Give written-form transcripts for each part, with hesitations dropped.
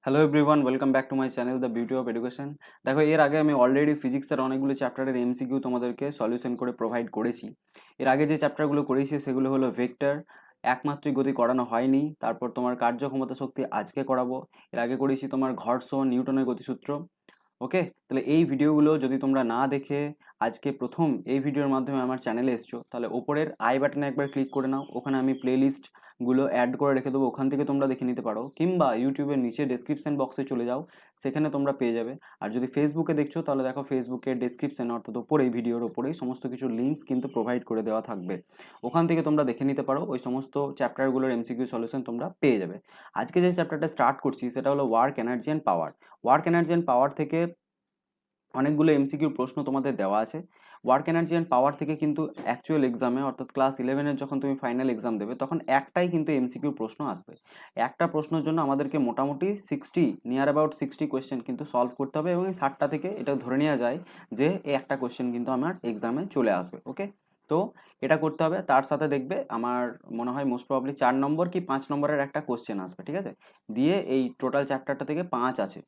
Hello everyone, welcome back to my channel the beauty of education. দেখো, এর আগে আমি অলরেডি ফিজিক্সের অনেকগুলো চ্যাপ্টারের এমসিকিউ তোমাদেরকে সলিউশন করে প্রোভাইড করেছি। এর আগে যে চ্যাপ্টারগুলো করেছি সেগুলো হলো ভেক্টর, একমাত্রিক গতি করানো হয়নি। তারপর তোমার কার্যক্ষমতা শক্তি আজকে করাবো। এর আগে করেছি তোমার ঘর্ষণ, নিউটনের গতিসূত্র। ওকে, তাহলে এই ভিডিওগুলো যদি তোমরা না দেখে আজকে প্রথম এই ভিডিওর মাধ্যমে আমার চ্যানেলে এসছো, তাহলে ওপরের আই বাটনে একবার ক্লিক করে নাও। ওখানে আমি প্লেলিস্টগুলো অ্যাড করে রেখে দেবো, ওখান থেকে তোমরা দেখে নিতে পারো, কিংবা ইউটিউবের নিচে ডেসক্রিপশন বক্সে চলে যাও, সেখানে তোমরা পেয়ে যাবে। আর যদি ফেসবুকে দেখছো তাহলে দেখো, ফেসবুকের ডেসক্রিপশনে অর্থাৎ ওপরেই ভিডিওর ওপরেই সমস্ত কিছু লিঙ্কস কিন্তু প্রোভাইড করে দেওয়া থাকবে। ওখান থেকে তোমরা দেখে নিতে পারো, ওই সমস্ত চ্যাপ্টারগুলোর এমসিকিউ সলিউশন তোমরা পেয়ে যাবে। আজকে যে চ্যাপ্টারটা স্টার্ট করছি সেটা হলো work, energy and power. Work, energy and power থেকে অনেকগুলো এমসিকিউর প্রশ্ন তোমাদের দেওয়া আছে। ওয়ার্ক, এনার্জি অ্যান্ড পাওয়ার থেকে কিন্তু অ্যাকচুয়াল এক্সামে অর্থাৎ ক্লাস 11-এর যখন তুমি ফাইনাল এক্সাম দেবে তখন একটাই কিন্তু এমসিকিউর প্রশ্ন আসবে। একটা প্রশ্নের জন্য আমাদেরকে মোটামুটি নিয়ার অ্যাবাউট 60 কোয়েশ্চেন কিন্তু সলভ করতে হবে, এবং এই 60টা থেকে এটা ধরে নেওয়া যায় যে এই একটা কোয়েশ্চেন কিন্তু আমার এক্সামে চলে আসবে। ওকে, তো এটা করতে হবে। তার সাথে দেখবে আমার মনে হয় মোস্ট প্রবাবলি 4 নম্বর কি 5 নম্বরের একটা কোয়েশ্চেন আসবে, ঠিক আছে? দিয়ে এই টোটাল চ্যাপ্টারটা থেকে 5 আছে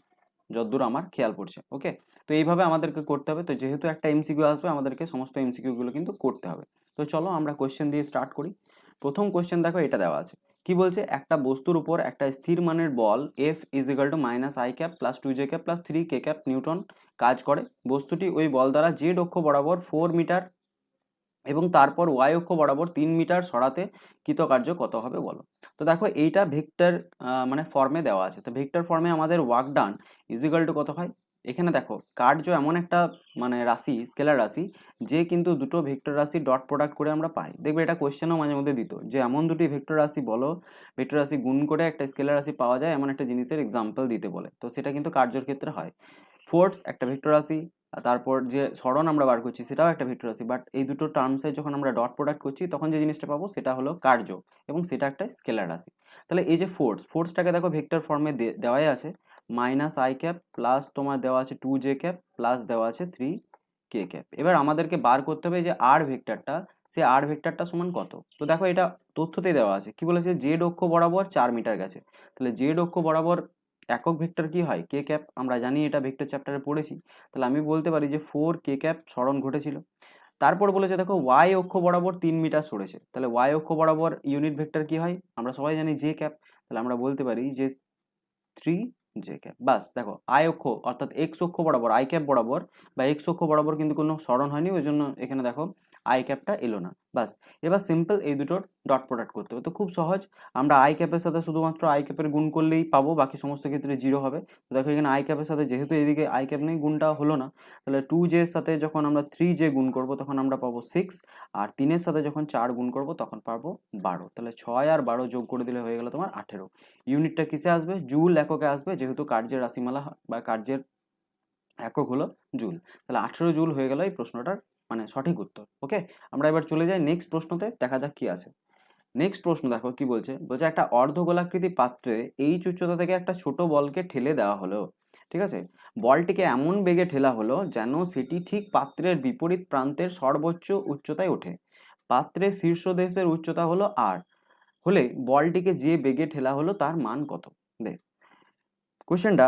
যতদূর আমার খেয়াল পড়ছে। ওকে, তো এইভাবে আমাদেরকে করতে হবে। তো যেহেতু একটা এমসিকিউ আসবে, আমাদেরকে সমস্ত এমসিকিউগুলো কিন্তু করতে হবে। তো চলো আমরা কোশ্চেন দিয়ে স্টার্ট করি। প্রথম কোশ্চেন দেখো, এটা দেওয়া আছে। কি বলছে? একটা বস্তুর উপর একটা স্থির মানের বল F is equal to minus I cap plus 2 J cap plus 3 K cap newton কাজ করে। বস্তুটি ওই বল দ্বারা জেড অক্ষ বরাবর 4 মিটার এবং তারপর ওয়াই অক্ষ বরাবর 3 মিটার সরাতে কৃতকার্য কত হবে বলো। তো দেখো, এইটা ভেক্টর মানে ফর্মে দেওয়া আছে। তো ভেক্টর ফর্মে আমাদের ওয়ার্ক ডান ইজিক্যাল টু কত হয়? এখানে দেখো, কার্য এমন একটা মানে রাশি, স্কেলার রাশি, যে কিন্তু দুটো ভেক্টর রাশি ডট প্রোডাক্ট করে আমরা পাই। দেখবে এটা কোয়েশ্চেনও মাঝে মধ্যে দিত, যে এমন দুটি ভেক্টর রাশি বলো, ভেক্টর রাশি গুণ করে একটা স্কেলার রাশি পাওয়া যায়, এমন একটা জিনিসের এক্সাম্পল দিতে বলে। তো সেটা কিন্তু কার্যর ক্ষেত্রে হয়। ফোর্স একটা ভেক্টর রাশি, আর তারপর যে সরণ আমরা বার করছি সেটাও একটা ভেক্টর রাশি, বাট এই দুটো টার্মসে যখন আমরা ডট প্রোডাক্ট করছি তখন যে জিনিসটা পাবো সেটা হলো কার্য, এবং সেটা একটা স্কেলার রাশি। তাহলে এই যে ফোর্সটাকে দেখো ভেক্টর ফর্মে দেওয়াই আছে, মাইনাস আই ক্যাপ প্লাস তোমার দেওয়া আছে 2 জে ক্যাপ প্লাস দেওয়া আছে 3 কে ক্যাপ। এবার আমাদেরকে বার করতে হবে যে আর ভেক্টরটা, সে আর ভেক্টরটা সমান কত। তো দেখো, এটা তথ্যতেই দেওয়া আছে। কি বলেছে? জেড অক্ষ বরাবর 4 মিটার গেছে। তাহলে জেড অক্ষ বরাবর একক ভেক্টর কি হয়? কে ক্যাপ। আমরা জানি, এটা ভেক্টর চ্যাপ্টারে পড়েছি। তাহলে আমি বলতে পারি যে 4 কে ক্যাপ সরণ ঘটেছিল। তারপর বলেছে দেখো, ওয়াই অক্ষ বরাবর 3 মিটার সরেছে। তাহলে ওয়াই অক্ষ বরাবর ইউনিট ভেক্টর কি হয়? আমরা সবাই জানি জে ক্যাপ। তাহলে আমরা বলতে পারি যে 3 জে ক্যাপ। বাস, দেখো আই অক্ষ অর্থাৎ এক্স অক্ষ বরাবর, আই ক্যাপ বরাবর বা এক্স অক্ষ বরাবর কিন্তু কোনো সরণ হয়নি, ওই জন্য এখানে দেখো আই ক্যাপটা এলো না। বাস, এবার সিম্পল এই দুটোর ডট প্রোডাক্ট করতে হবে। তো খুব সহজ, আমরা আই ক্যাপের সাথে শুধুমাত্র আই ক্যাপের গুণ করলেই পাবো, বাকি সমস্ত ক্ষেত্রে 0 হবে। তো দেখো, এখানে আই ক্যাপের সাথে যেহেতু এদিকে আই ক্যাপ নেই, গুণটা হলো না। তাহলে 2 জে এর সাথে যখন আমরা 3 জে গুণ করব তখন আমরা পাবো 6, আর 3-এর সাথে যখন 4 গুণ করব তখন পাবো 12। তাহলে 6 আর 12 যোগ করে দিলে হয়ে গেল তোমার 18। ইউনিটটা কিসে আসবে? জুল এককে আসবে, যেহেতু কার্যের রাশিমালা বা কার্যের একক হলো জুল। তাহলে 18 জুল হয়ে গেল এই প্রশ্নটার মানে সঠিক উত্তর। ওকে, আমরা এবার চলে যাই নেক্সট প্রশ্নতে, দেখা যাক কি আছে। নেক্সট প্রশ্ন দেখো কি বলছে। বলছে একটা অর্ধগোলাকৃতি পাত্রে এইচ উচ্চতা থেকে একটা ছোট বলকে ঠেলে দেওয়া হলো। ঠিক আছে, বলটিকে এমন বেগে ঠেলা হলো যেন সেটি ঠিক পাত্রের বিপরীত প্রান্তের সর্বোচ্চ উচ্চতায় ওঠে। পাত্রের শীর্ষদেশের উচ্চতা হলো আর, হলে বলটিকে যে বেগে ঠেলা হলো তার মান কত? দেখ, কোশ্চেনটা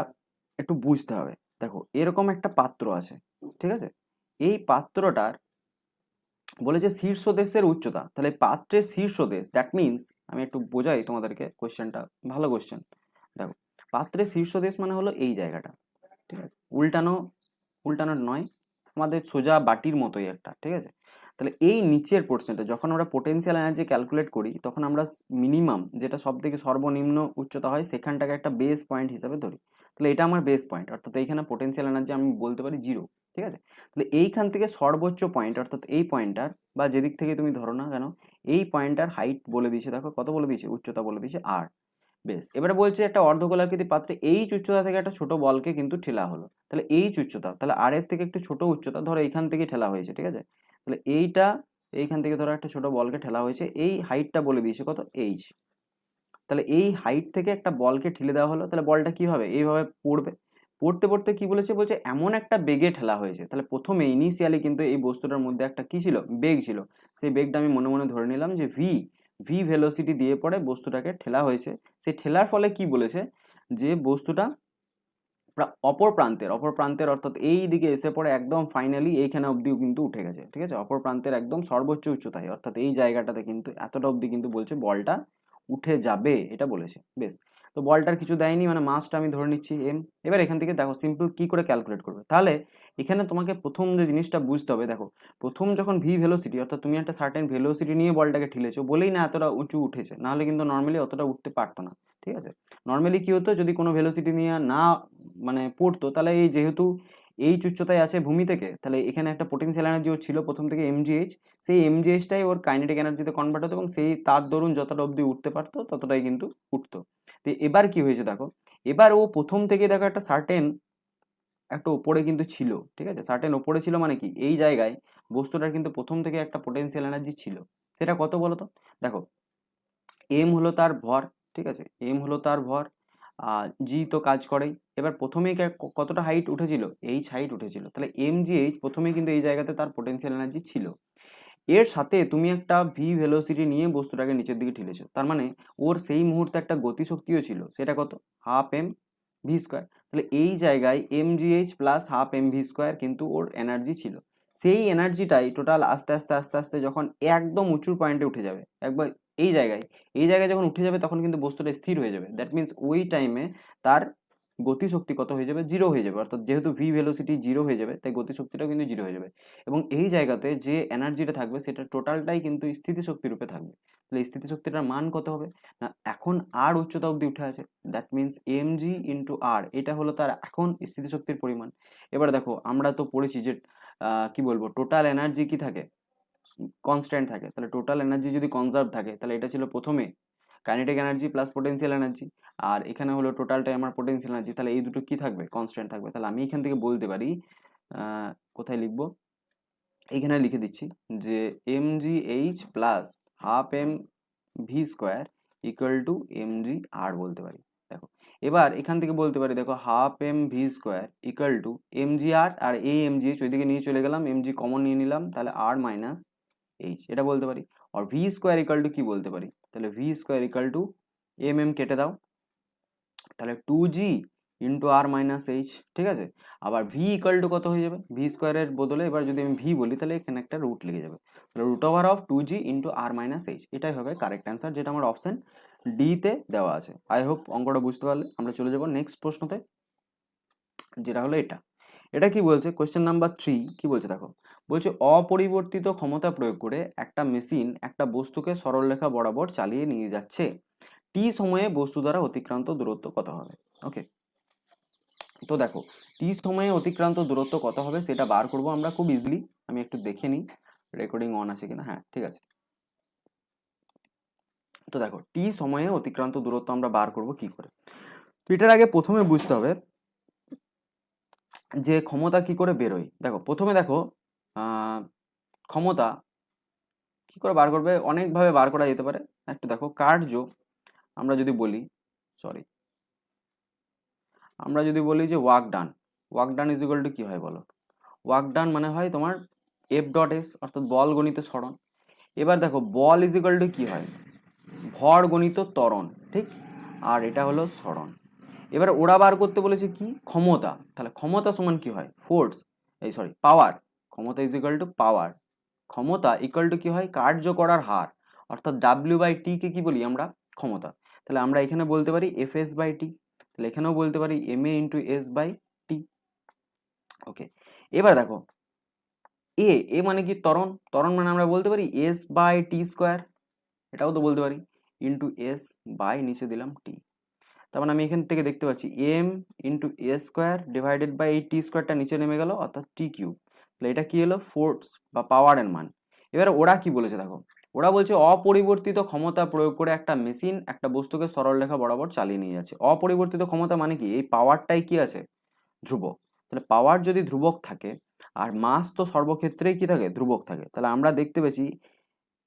একটু বুঝতে হবে। দেখো, এরকম একটা পাত্র আছে, ঠিক আছে? এই পাত্রটার বলেছে শীর্ষদেশের উচ্চতা। তাহলে পাত্রের শীর্ষদেশ, দ্যাট মিনস, আমি একটু বোঝাই তোমাদেরকে কোশ্চেনটা, ভালো কোশ্চেন। দেখো, পাত্রের শীর্ষদেশ মানে হলো এই জায়গাটা, ঠিক আছে? উল্টানো, উল্টানো নয়, আমাদের সোজা বাটির মতোই একটা, ঠিক আছে? তাহলে এই নিচের পোর্শনটা যখন আমরা পোটেনশিয়াল এনার্জি ক্যালকুলেট করি তখন আমরা মিনিমাম, যেটা সব থেকে সর্বনিম্ন উচ্চতা হয়, সেখানটাকে একটা বেস পয়েন্ট হিসাবে ধরি। তাহলে এটা আমার বেস পয়েন্ট, অর্থাৎ এইখানে পোটেনশিয়াল এনার্জি আমি বলতে পারি 0। ঠিক আছে, তাহলে এইখান থেকে সর্বোচ্চ পয়েন্ট অর্থাৎ এই পয়েন্টটার, বা যেদিক থেকে তুমি ধরো না কেন, এই পয়েন্টটার হাইট বলে দিয়েছে। দেখো কত বলে দিয়েছে? উচ্চতা বলে দিয়েছে আর। বেশ, এবারে বলছে একটা অর্ধগোলাকৃতি পাত্রে এইচ উচ্চতা থেকে একটা ছোট বলকে কিন্তু ঠেলা হলো। তাহলে এইচ উচ্চতা, তাহলে আর এর থেকে একটু ছোট উচ্চতা, ধরো এইখান থেকে ঠেলা হয়েছে, ঠিক আছে? তাহলে এইটা, এইখান থেকে ধরো একটা ছোট বলকে ঠেলা হয়েছে, এই হাইটটা বলে দিয়েছে কত? এইচ। তাহলে এই হাইট থেকে একটা বলকে ঠেলে দেওয়া হলো, তাহলে বলটা কি হবে? এইভাবে পড়বে। পড়তে পড়তে কি বলেছে? বলছে এমন একটা বেগে ঠেলা হয়েছে। তাহলে প্রথমে ইনিশিয়ালি কিন্তু এই বস্তুটার মধ্যে একটা কি ছিল? বেগ ছিল। সেই বেগটা আমি মনে মনে ধরে নিলাম যে ভি ভেলোসিটি দিয়ে পরে বস্তুটাকে ঠেলা হয়েছে। সেই ঠেলার ফলে কি বলেছে? যে বস্তুটা অপর প্রান্তের অর্থাৎ এই দিকে এসে পড়ে একদম ফাইনালি এইখানে অবধিও কিন্তু উঠে গেছে, ঠিক আছে, অপর প্রান্তের একদম সর্বোচ্চ উচ্চতায়, অর্থাৎ এই জায়গাটাতে কিন্তু এতটা অবধি কিন্তু বলছে বলটা উঠে যাবে, এটা বলেছে। বেশ, তো বলটার কিছু দেয়নি, মানে মাসটা আমি ধরে নিচ্ছি এম। এবার এখান থেকে দেখো সিম্পল কি করে ক্যালকুলেট করবে, তাহলে এখানে তোমাকে প্রথম যে জিনিসটা বুঝতে হবে, দেখো প্রথম যখন ভি ভেলোসিটি, অর্থাৎ তুমি একটা সার্টেন ভেলোসিটি নিয়ে বলটাকে ঠেলেছো বলেই না এতটা উঁচু উঠেছে, নাহলে কিন্তু নর্মালি অতটা উঠতে পারতো না, ঠিক আছে। নর্মালি কি হতো, যদি কোনো ভেলোসিটি নিয়ে না মানে পড়তো, তাহলে এই যেহেতু এই উচ্চতায় আছে ভূমি থেকে, তাহলে এখানে একটা পোটেনশিয়াল এনার্জি ওর ছিল প্রথম থেকে এমজিএইচ, সেই এমজিএইচটাই ওর কাইনেটিক এনার্জিতে কনভার্ট হতো এবং সেই তার দরুন যতটা অবধি উঠতে পারতো ততটাই কিন্তু উঠতো। তো এবার কি হয়েছে দেখো, এবার ও প্রথম থেকে দেখো একটা সার্টেন একটা ওপরে কিন্তু ছিল, ঠিক আছে, সার্টেন ওপরে ছিল মানে কি এই জায়গায় বস্তুটার কিন্তু প্রথম থেকে একটা পোটেনশিয়াল এনার্জি ছিল। সেটা কত বলো তো, দেখো এম হলো তার ভর, ঠিক আছে, এম হলো তার ভর, আর জি তো কাজ করেই। এবার প্রথমেই কতটা হাইট উঠেছিল, এইচ হাইট উঠেছিল, তাহলে এম জি এইচ প্রথমেই কিন্তু এই জায়গাতে তার পোটেনশিয়াল এনার্জি ছিল। এর সাথে তুমি একটা ভি ভেলোসিটি নিয়ে বস্তুটাকে নিচের দিকে ঠেলেছো, তার মানে ওর সেই মুহূর্তে একটা গতিশক্তিও ছিল, সেটা কত, হাফ এম ভি স্কোয়ার। তাহলে এই জায়গায় M G H plus half M V square কিন্তু ওর এনার্জি ছিল। সেই এনার্জিটাই টোটাল আস্তে আস্তে আস্তে আস্তে যখন একদম উঁচুর পয়েন্টে উঠে যাবে একবার এই জায়গায়, এই জায়গায় যখন উঠে যাবে তখন কিন্তু বস্তুটা স্থির হয়ে যাবে। দ্যাট মিনস ওই টাইমে তার গতিশক্তি কত হয়ে যাবে, জিরো হয়ে যাবে, অর্থাৎ যেহেতু ভি ভেলোসিটি জিরো হয়ে যাবে তাই গতিশক্তিটাও কিন্তু জিরো হয়ে যাবে। এবং এই জায়গাতে যে এনার্জিটা থাকবে সেটা টোটালটাই কিন্তু স্থিতিশক্তি রূপে থাকবে। তাহলে এই স্থিতিশক্তিটার মান কত হবে না, এখন আর উচ্চতা অবধি উঠে আছে, that means M G into R, এটা হলো তার এখন স্থিতিশক্তির পরিমাণ। এবার দেখো আমরা তো পড়েছি যে কি বলবো, টোটাল এনার্জি কি থাকে, কনস্ট্যান্ট থাকে। তাহলে টোটাল এনার্জি যদি কনজার্ভ থাকে তাহলে এটা ছিল প্রথমে kinetic energy plus potential energy, আর এখানে হলো টোটালটাই আমার পোটেনশিয়াল এনার্জি, তাহলে এই দুটো কি থাকবে, কনস্ট্যান্ট থাকবে। তাহলে আমি এখান থেকে বলতে পারি কোথায় লিখবো, এইখানে লিখে দিচ্ছি যে M G H plus half M V square equal to M G R বলতে পারি। দেখো এবার এখান থেকে বলতে পারি, দেখো half M V square equal to M G R, আর এই এম জি এইচ ওইদিকে নিয়ে চলে গেলাম, এম জি কমন নিয়ে নিলাম, তাহলে আর মাইনাস এইচ, এটা বলতে পারি। আর ভি স্কোয়ার ইকুয়াল টু কি বলতে পারি, তাহলে V square equal to M M কেটে দাও, তাহলে two G into R minus H, ঠিক আছে। আবার ভি ইকুয়াল টু কত হয়ে যাবে, ভি স্কোয়ারের বদলে এবার যদি আমি ভি বলি তাহলে এখানে একটা রুট লেগে যাবে, তাহলে root over of two G into R minus H, এটাই হবে কারেক্ট অ্যান্সার, যেটা আমার অপশন ডিতে দেওয়া আছে। আই হোপ অঙ্কটা বুঝতে পারলে। আমরা চলে যাব নেক্সট প্রশ্নতে, যেটা হলো এটা। এটা কি বলছে, কোয়েশ্চেন নাম্বার 3 কি বলছে দেখো, বলছে অপরিবর্তিত ক্ষমতা প্রয়োগ করে একটা মেশিন একটা বস্তুকে সরলরেখা বরাবর চালিয়ে নিয়ে যাচ্ছে, টি সময়ে বস্তু দ্বারা অতিক্রান্ত দূরত্ব কত হবে। ওকে, তো দেখো টি সময়ে অতিক্রান্ত দূরত্ব কত হবে সেটা বার করব আমরা খুব ইজিলি। আমি একটু দেখে নিই রেকর্ডিং অন আছে কিনা, হ্যাঁ ঠিক আছে। তো দেখো টি সময়ে অতিক্রান্ত দূরত্ব আমরা বার করব কি করে, তো এটার আগে প্রথমে বুঝতে হবে যে ক্ষমতা কি করে বেরোয়। দেখো প্রথমে দেখো ক্ষমতা কি করে বার করবে, অনেকভাবে বার করা যেতে পারে। একটু দেখো কার্য আমরা যদি বলি, সরি আমরা যদি বলি যে work done is equal to কি হয় বলো, ওয়ার্ক ডান মানে হয় তোমার এফ ডট এস, অর্থাৎ বল গণিত সরণ। এবার দেখো বল ইজ ইকুয়াল টু কি হয়, ভর গণিত ত্বরণ, ঠিক, আর এটা হলো সরণ। এবার ওরা বার করতে বলেছে কি, ক্ষমতা, তাহলে ক্ষমতা সমান কি হয়, ফোর্স, এই সরি পাওয়ার, ক্ষমতা ইজ ইকুয়াল টু পাওয়ার, ক্ষমতা ইকুয়াল টু কি হয়, কার্য করার হার, অর্থাৎ ডাব্লিউ বাই টি কে কি বলি আমরা, ক্ষমতা। তাহলে আমরা এখানে বলতে পারি এফ এস বাই টি, তাহলে এখানেও বলতে পারি M A into S by T. Okay, এবার দেখো এ মানে কি ত্বরণ, ত্বরণ মানে আমরা বলতে পারি এস বাই টি স্কোয়ার, এটাও তো বলতে পারি, ইন্টু এস বাই নিচে দিলাম টি। তার মানে আমি এখান থেকে দেখতে পাচ্ছি M into A square divided by এই টি স্কোয়ারটা নিচে নেমে গেল, অর্থাৎ টি কিউব। তাহলে এটা কি হলো, ফোর্স বা পাওয়ারের মান। এবার ওরা কি বলেছে দেখো, ওরা বলছে অপরিবর্তিত ক্ষমতা প্রয়োগ করে একটা মেশিন একটা বস্তুকে সরলরেখা বরাবর চালিয়ে নিয়ে যাচ্ছে। অপরিবর্তিত ক্ষমতা মানে কি, এই পাওয়ারটাই কি আছে, ধ্রুবক। তাহলে পাওয়ার যদি ধ্রুবক থাকে আর মাস তো সর্বক্ষেত্রেই কি থাকে, ধ্রুবক থাকে, তাহলে আমরা দেখতে পেয়েছি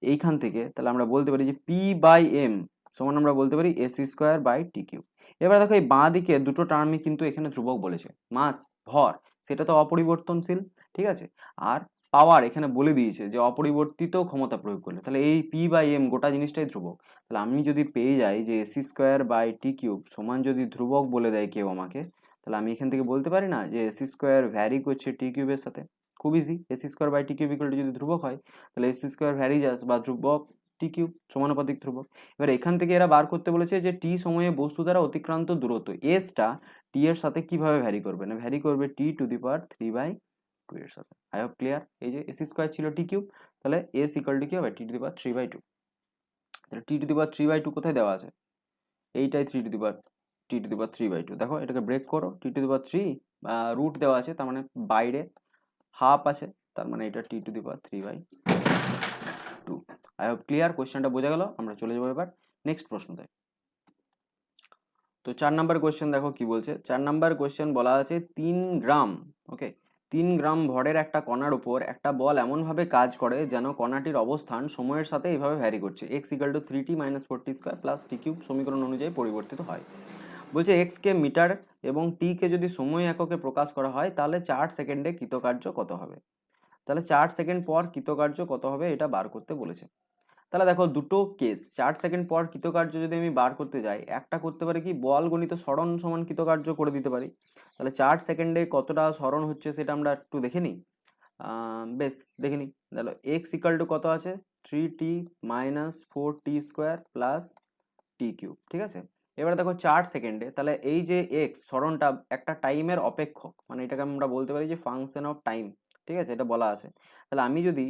এইখান থেকে, তাহলে আমরা বলতে পারি যে পি বাই এম সমান আমরা বলতে পারি s square by t cube. এবার দেখো এই বাঁ দিকে দুটো টার্মই কিন্তু এখানে ধ্রুবক বলেছে, মাস ভর সেটা তো অপরিবর্তনশীল, ঠিক আছে, আর পাওয়ার এখানে বলে দিয়েছে যে অপরিবর্তিত ক্ষমতা প্রয়োগ করলে, তাহলে এই পি বাই এম গোটা জিনিসটাই ধ্রুবক। তাহলে আমি যদি পেয়ে যাই যে AC square by t cube সমান যদি ধ্রুবক বলে দেয় কেউ আমাকে, তাহলে আমি এখান থেকে বলতে পারি না যে এসি স্কোয়ার ভ্যারি করছে টি কিউবের সাথে। খুব easy, AC square by t cube equal to যদি ধ্রুবক হয় তাহলে এসি স্কোয়ার ভ্যারিজাস বা ধ্রুবক টি কিউব সমানুপাতিক ধ্রুবক। এবার এখান থেকে এরা বার করতে বলেছে যে টি সময়ে বস্তু দ্বারা অতিক্রান্ত দূরত্ব এসটা টি এর সাথে কিভাবে ভ্যারি করবে, না ভ্যারি করবে টি টু দি পাওয়ার 3/2 এর সাথে। I hope clear. এই যে এসি স্কোয়ার ছিল টি কিউব, তাহলে এস ইকুয়াল টু কি হবে টি টু দি পাওয়ার 3/2। তাহলে টি টু দি পাওয়ার 3/2 কোথায় দেওয়া আছে, এইটাই টি টু দি পাওয়ার 3/2। দেখো এটাকে ব্রেক করো, টি টু দি পাওয়ার 3 রুট দেওয়া আছে, তার মানে বাইরে হাফ আছে, তার মানে এটা T to the power 3/2। I hope clear, কোয়েশ্চেনটা বোঝা গেল। আমরা চলে যাবো এবার নেক্সট প্রশ্নতে। তো 4 নাম্বার কোয়েশ্চেন দেখো কি বলছে। 4 নাম্বার কোয়েশ্চেন বলা আছে 3 গ্রাম, ওকে, 3 গ্রাম ভরের একটা কণার উপর একটা বল এমনভাবে কাজ করে যেন কণাটির অবস্থান সময়ের সাথে এইভাবে ভ্যারি করছে, x equal to 3t - 4t square plus T cube সমীকরণ অনুযায়ী পরিবর্তিত হয়। বলছে এক্স কে মিটার এবং টি কে যদি সময় এককে প্রকাশ করা হয় তাহলে 4 সেকেন্ডে কৃতকার্য কত হবে। তাহলে 4 সেকেন্ড পর কৃতকার্য কত হবে এটা বার করতে বলেছে। তাহলে দেখো দুটো কেস, 4 সেকেন্ড পর কৃতকার্য যদি আমি বার করতে যাই, একটা করতে পারি কি বল গণিত সরণ সমান কৃতকার্য করে দিতে পারি। তাহলে 4 সেকেন্ডে কতটা সরণ হচ্ছে সেটা আমরা একটু দেখে নিই। বেশ দেখে নিই। তাহলে এক্স ইকাল টু কত আছে 3t - 4t স্কোয়ার প্লাস টি কিউব, ঠিক আছে। এবারে দেখো 4 সেকেন্ডে, তাহলে এই যে এক্স সরণটা একটা টাইমের অপেক্ষক, মানে এটাকে আমরা বলতে পারি যে ফাংশন অফ টাইম, ঠিক আছে, এটা বলা আছে। তাহলে আমি যদি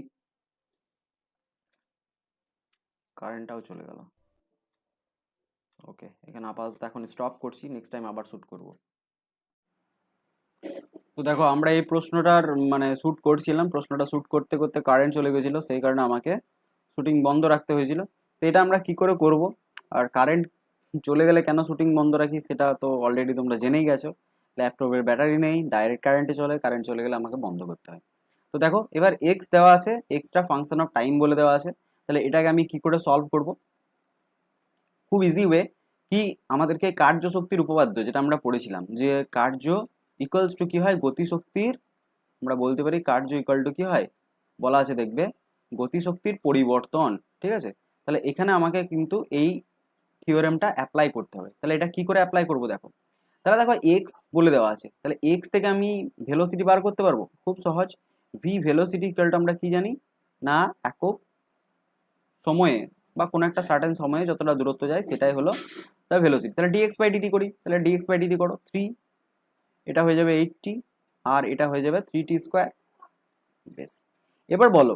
কারেন্টটাও চলে গেল, ওকে, এখানে আপাতত এখন স্টপ করছি, নেক্সট টাইম আবার শ্যুট করব। তো দেখো আমরা এই প্রশ্নটার মানে শ্যুট করছিলাম, প্রশ্নটা শ্যুট করতে করতে কারেন্ট চলে গেছিল, সেই কারণে আমাকে শুটিং বন্ধ রাখতে হয়েছিল। তো এটা আমরা কি করে করব, আর কারেন্ট চলে গেলে কেন শুটিং বন্ধ রাখি সেটা তো অলরেডি তোমরা জেনেই গেছো। ল্যাপটপের ব্যাটারি নেই, ডাইরেক্ট কারেন্টে চলে, কারেন্ট চলে গেলে আমাকে বন্ধ করতে হয়। তো দেখো এবার এক্স দেওয়া আছে, এক্সটা ফাংশন অফ টাইম বলে দেওয়া আছে। তাহলে এটাকে আমি কি করে সলভ করব, খুব ইজি ওয়ে, কি আমাদেরকে কার্য শক্তির উপপাদ্য যেটা আমরা পড়েছিলাম যে কার্য ইকুয়ালস টু কি হয় গতিশক্তির, আমরা বলতে পারি কার্য ইকুয়াল টু কি হয়, বলা আছে দেখবে গতিশক্তির পরিবর্তন, ঠিক আছে। তাহলে এখানে আমাকে কিন্তু এই থিওরেমটা অ্যাপ্লাই করতে হবে। তাহলে এটা কি করে অ্যাপ্লাই করব দেখো, তাহলে দেখো এক্স বলে দেওয়া আছে, তাহলে এক্স থেকে আমি ভেলোসিটি বার করতে পারবো খুব সহজ। ভি ভেলোসিটি ইকুয়াল টু আমরা কি জানি না একক সময়ে বা কোনো একটা সার্টেন সময়ে যতটা দূরত্ব যায় সেটাই হলো তার ভেলোসিটি। তাহলে ডিএক্স বাই ডিটি করি, তাহলে ডিএক্স বাই ডিটি করো 3, এটা হয়ে যাবে 8t আর এটা হয়ে যাবে 3t স্কোয়ার। বেশ, এবার বলো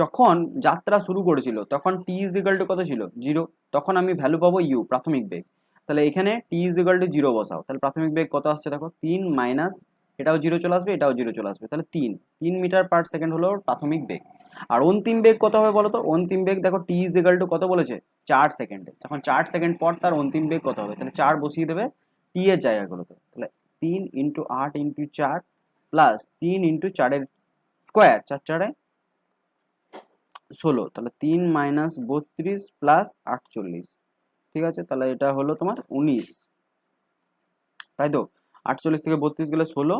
যখন যাত্রা শুরু করেছিল তখন টি ইজ ইকাল টু কত ছিল 0, তখন আমি ভ্যালু পাবো ইউ প্রাথমিক বেগ। তাহলে এখানে টি ইজ ইকাল টু 0 বসাও, তাহলে প্রাথমিক বেগ কত আসছে দেখো 3 মাইনাস এটাও 0 চলে আসবে, এটাও 0 চলে আসবে, তাহলে 3 মিটার পার সেকেন্ড হলো প্রাথমিক বেগ। আর অন্তিম বেগ কত হবে বলো তো, অন্তিম বেগ দেখো টি ইজ ইকাল টু কত বলেছে 4 সেকেন্ডে, তখন 4 সেকেন্ড পর তার অন্তিম বেগ কত হবে, তাহলে 4 বসিয়ে দেবে টি এর জায়গাগুলোতে। তাহলে 3 into 8 into 4 plus 3 into 4 square, 4 4 16, তাহলে 3 মাইনাস 32 প্লাস 48, ঠিক আছে। তাহলে এটা হলো তোমার 19, তাই তো 48 থেকে 32 গেলে 16,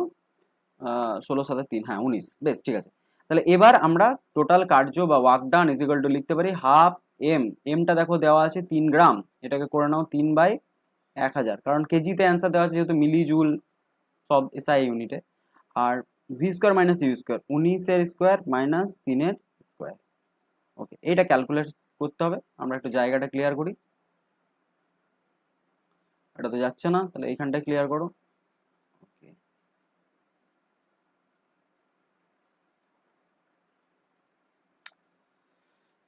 16 সাথে 3, হ্যাঁ 19, বেশ ঠিক আছে। তাহলে এবার আমরা টোটাল কার্য বা work done is equal two লিখতে পারি হাফ এম, এমটা দেখো দেওয়া আছে 3 গ্রাম, এটাকে করে নাও 3/1000, কারণ কেজিতে অ্যান্সার দেওয়া আছে যেহেতু মিলি জুল সব এসআই ইউনিটে। আর V square minus you square 19 এর স্কোয়ার মাইনাস 3 এর স্কোয়ার, ওকে, এইটা ক্যালকুলেট করতে হবে। আমরা একটু জায়গাটা ক্লিয়ার করি, এটা তো যাচ্ছে না, তাহলে এইখানটা ক্লিয়ার করো, ওকে।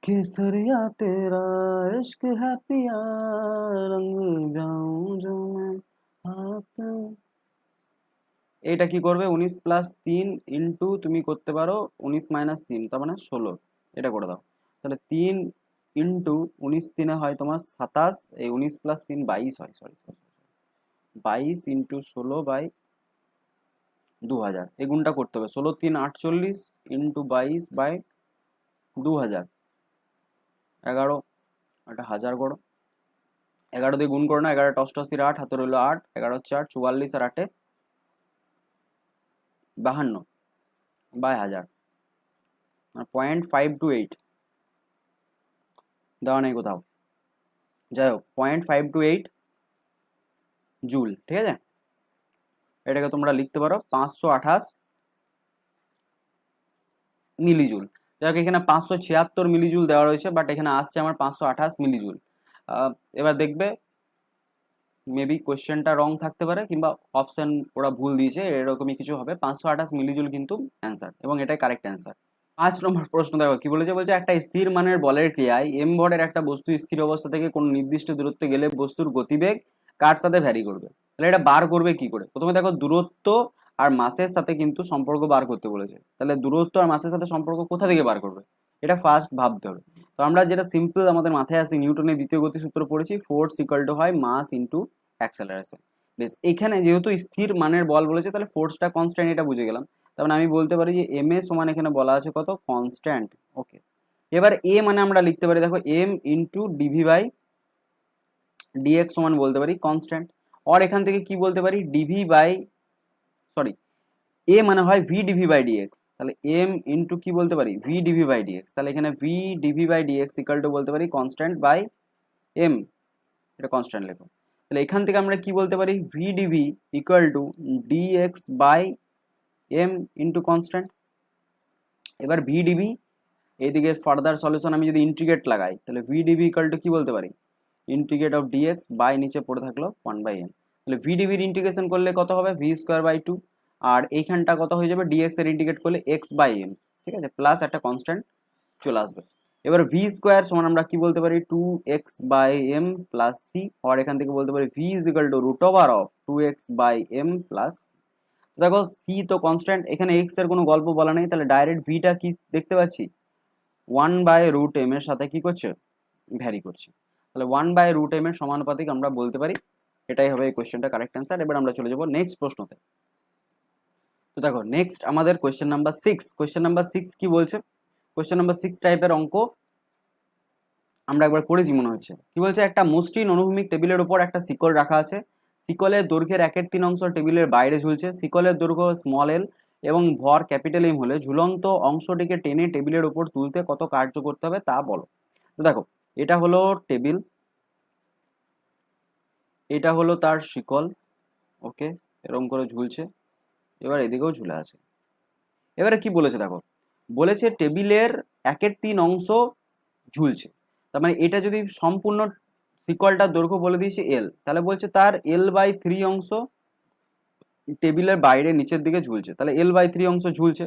केसरिया तेरा इश्क है पिया रंग जाऊं जो मैं हाथ, এইটা কি করবে 19 প্লাস 3 ইন্টু তুমি করতে পারো 19 মাইনাস 3 তার মানে 16, এটা করে দাও। তাহলে 3 ইন্টু 19 3 হয় তোমার 27, এই 19 প্লাস 3 22 হয়, সরি 22 ইন্টু 16/2000, এই গুণটা করতে হবে, 16 3 48 ইন্টু 22/2000, 11, একটা 1000 করো, 11 দিয়ে গুণ করো না, 11 অষ্টআশির 8 হাতে রইলো 8, 11 4 44 আর 8 52/1000, 0.528 দেওয়া নেই কোথাও, যাই হোক 0.528 জুল, ঠিক আছে। এটাকে তোমরা লিখতে পারো 528 মিলিজুল। যাক এখানে 576 মিলিজুল দেওয়া রয়েছে, বাট এখানে আসছে আমার 528 মিলিজুল। এবার দেখবে মেবি কোয়েশ্চেনটা রং থাকতে পারে কিংবা অপশন ওরা ভুল দিয়েছে, এরকমই কিছু হবে। 528 মিলিজুল কিন্তু অ্যান্সার, এবং এটাই কারেক্ট অ্যান্সার। 5 নম্বর প্রশ্ন দেখো কি বলেছে, বলছে একটা স্থির মানের বলের ক্রিয়ায় এম ভরের একটা বস্তু স্থির অবস্থা থেকে কোনো নির্দিষ্ট দূরত্বে গেলে বস্তুর গতিবেগ কার সাথে ভ্যারি করবে। তাহলে এটা বার করবে কি করে? প্রথমে দেখো দূরত্ব আর মাসের সাথে কিন্তু সম্পর্ক বার করতে বলেছে। তাহলে দূরত্ব আর মাসের সাথে সম্পর্ক কোথা থেকে বার করবে, এটা ফার্স্ট ভাবতে হবে। তো আমরা যেটা সিম্পল আমাদের মাথায় আসে, নিউটনের দ্বিতীয় গতিসূত্র পড়েছি, ফোর্স ইকুয়াল টু হয় মাস ইন্টু অ্যাক্সেলারেশন। বেশ, এখানে যেহেতু স্থির মানের বল বলেছে তাহলে ফোর্সটা কনস্ট্যান্ট, এটা বুঝে গেলাম। তার মানে আমি বলতে পারি যে এম এ সমান এখানে বলা আছে কত, কনস্ট্যান্ট। ওকে, এবার এ মানে আমরা লিখতে পারি দেখো m into dv by dx সমান বলতে পারি কনস্ট্যান্ট। আর এখান থেকে কি বলতে পারি, ডিভি বাই সরি এ মানে হয় ভি ডিভি বাই ডিএক্স, তাহলে এম ইন্টু কি বলতে পারি, ভি ডিভি বাই ডিএক্স। তাহলে এখানে v dv by dx equal to বলতে পারি কনস্ট্যান্ট বাই এম, এটা কনস্ট্যান্ট লেখো। তাহলে এখান থেকে আমরা কি বলতে পারি, v dv equal to dx by m into constant. এবার ভি ডিভি এইদিকে ফার্দার সলিউশন আমি যদি ইন্টিগ্রেট লাগাই, তাহলে ভি ডিভি ইকুয়াল টু কি বলতে পারি, ইন্টিগ্রেট অফ ডিএক্স বাই নিচে পড়ে থাকলো 1/m। তাহলে ভি ডিভির ইন্টিগ্রেশন করলে কত হবে, ভি স্কোয়ার বাই 2, আর এইখানটা কত হয়ে যাবে, ডিএক্স এর ইন্টিগ্রেট করলে এক্স বাই এম, ঠিক আছে, প্লাস একটা কনস্ট্যান্ট চলে আসবে। এবার ভি স্কোয়ার সমান আমরা কি বলতে পারি, 2x by M plus C, আর এখান থেকে বলতে পারি V is equal to root over of 2x by M plus. দেখো সি তো কনস্ট্যান্ট, এখানে এক্স এর কোনো গল্প বলা নেই, তাহলে ডাইরেক্ট ভিটা কি দেখতে পাচ্ছি, 1/√m এর সাথে কি করছে, ভ্যারি করছে। তাহলে 1/√m এর সমানুপাতিক আমরা বলতে পারি, এটাই হবে এই কোয়েশ্চেনটা কারেক্ট অ্যান্সার। এবার আমরা চলে যাবো নেক্সট প্রশ্নতে। তো দেখো নেক্সট আমাদের কোয়েশ্চেন নাম্বার 6। কোয়েশ্চেন নাম্বার 6 কি বলছে, কোয়েশ্চেন নাম্বার 6 টাইপের অঙ্ক আমরা একবার করেছি মনে হচ্ছে। কি বলছে, একটা মসৃণ অনুভূমিক টেবিলের উপর একটা শিকল রাখা আছে, শিকলের দৈর্ঘ্যের 1/3 অংশ টেবিলের বাইরে ঝুলছে, শিকলের দৈর্ঘ্য স্মল এল এবং ভর ক্যাপিটাল এম হলে ঝুলন্ত অংশটিকে টেনে টেবিলের উপর তুলতে কত কার্য করতে হবে তা বলো। তো দেখো এটা হলো টেবিল, এটা হলো তার শিকল, ওকে, এরকম করে ঝুলছে, এবার এদিকেও ঝুলে আছে। এবারে কি বলেছে দেখো, বলেছে টেবিলের 1/3 অংশ ঝুলছে, তার মানে এটা যদি সম্পূর্ণ শিকলটার দৈর্ঘ্য বলে দিয়েছে এল, তাহলে বলছে তার L/3 অংশ টেবিলের বাইরে নিচের দিকে ঝুলছে, তাহলে L/3 অংশ ঝুলছে।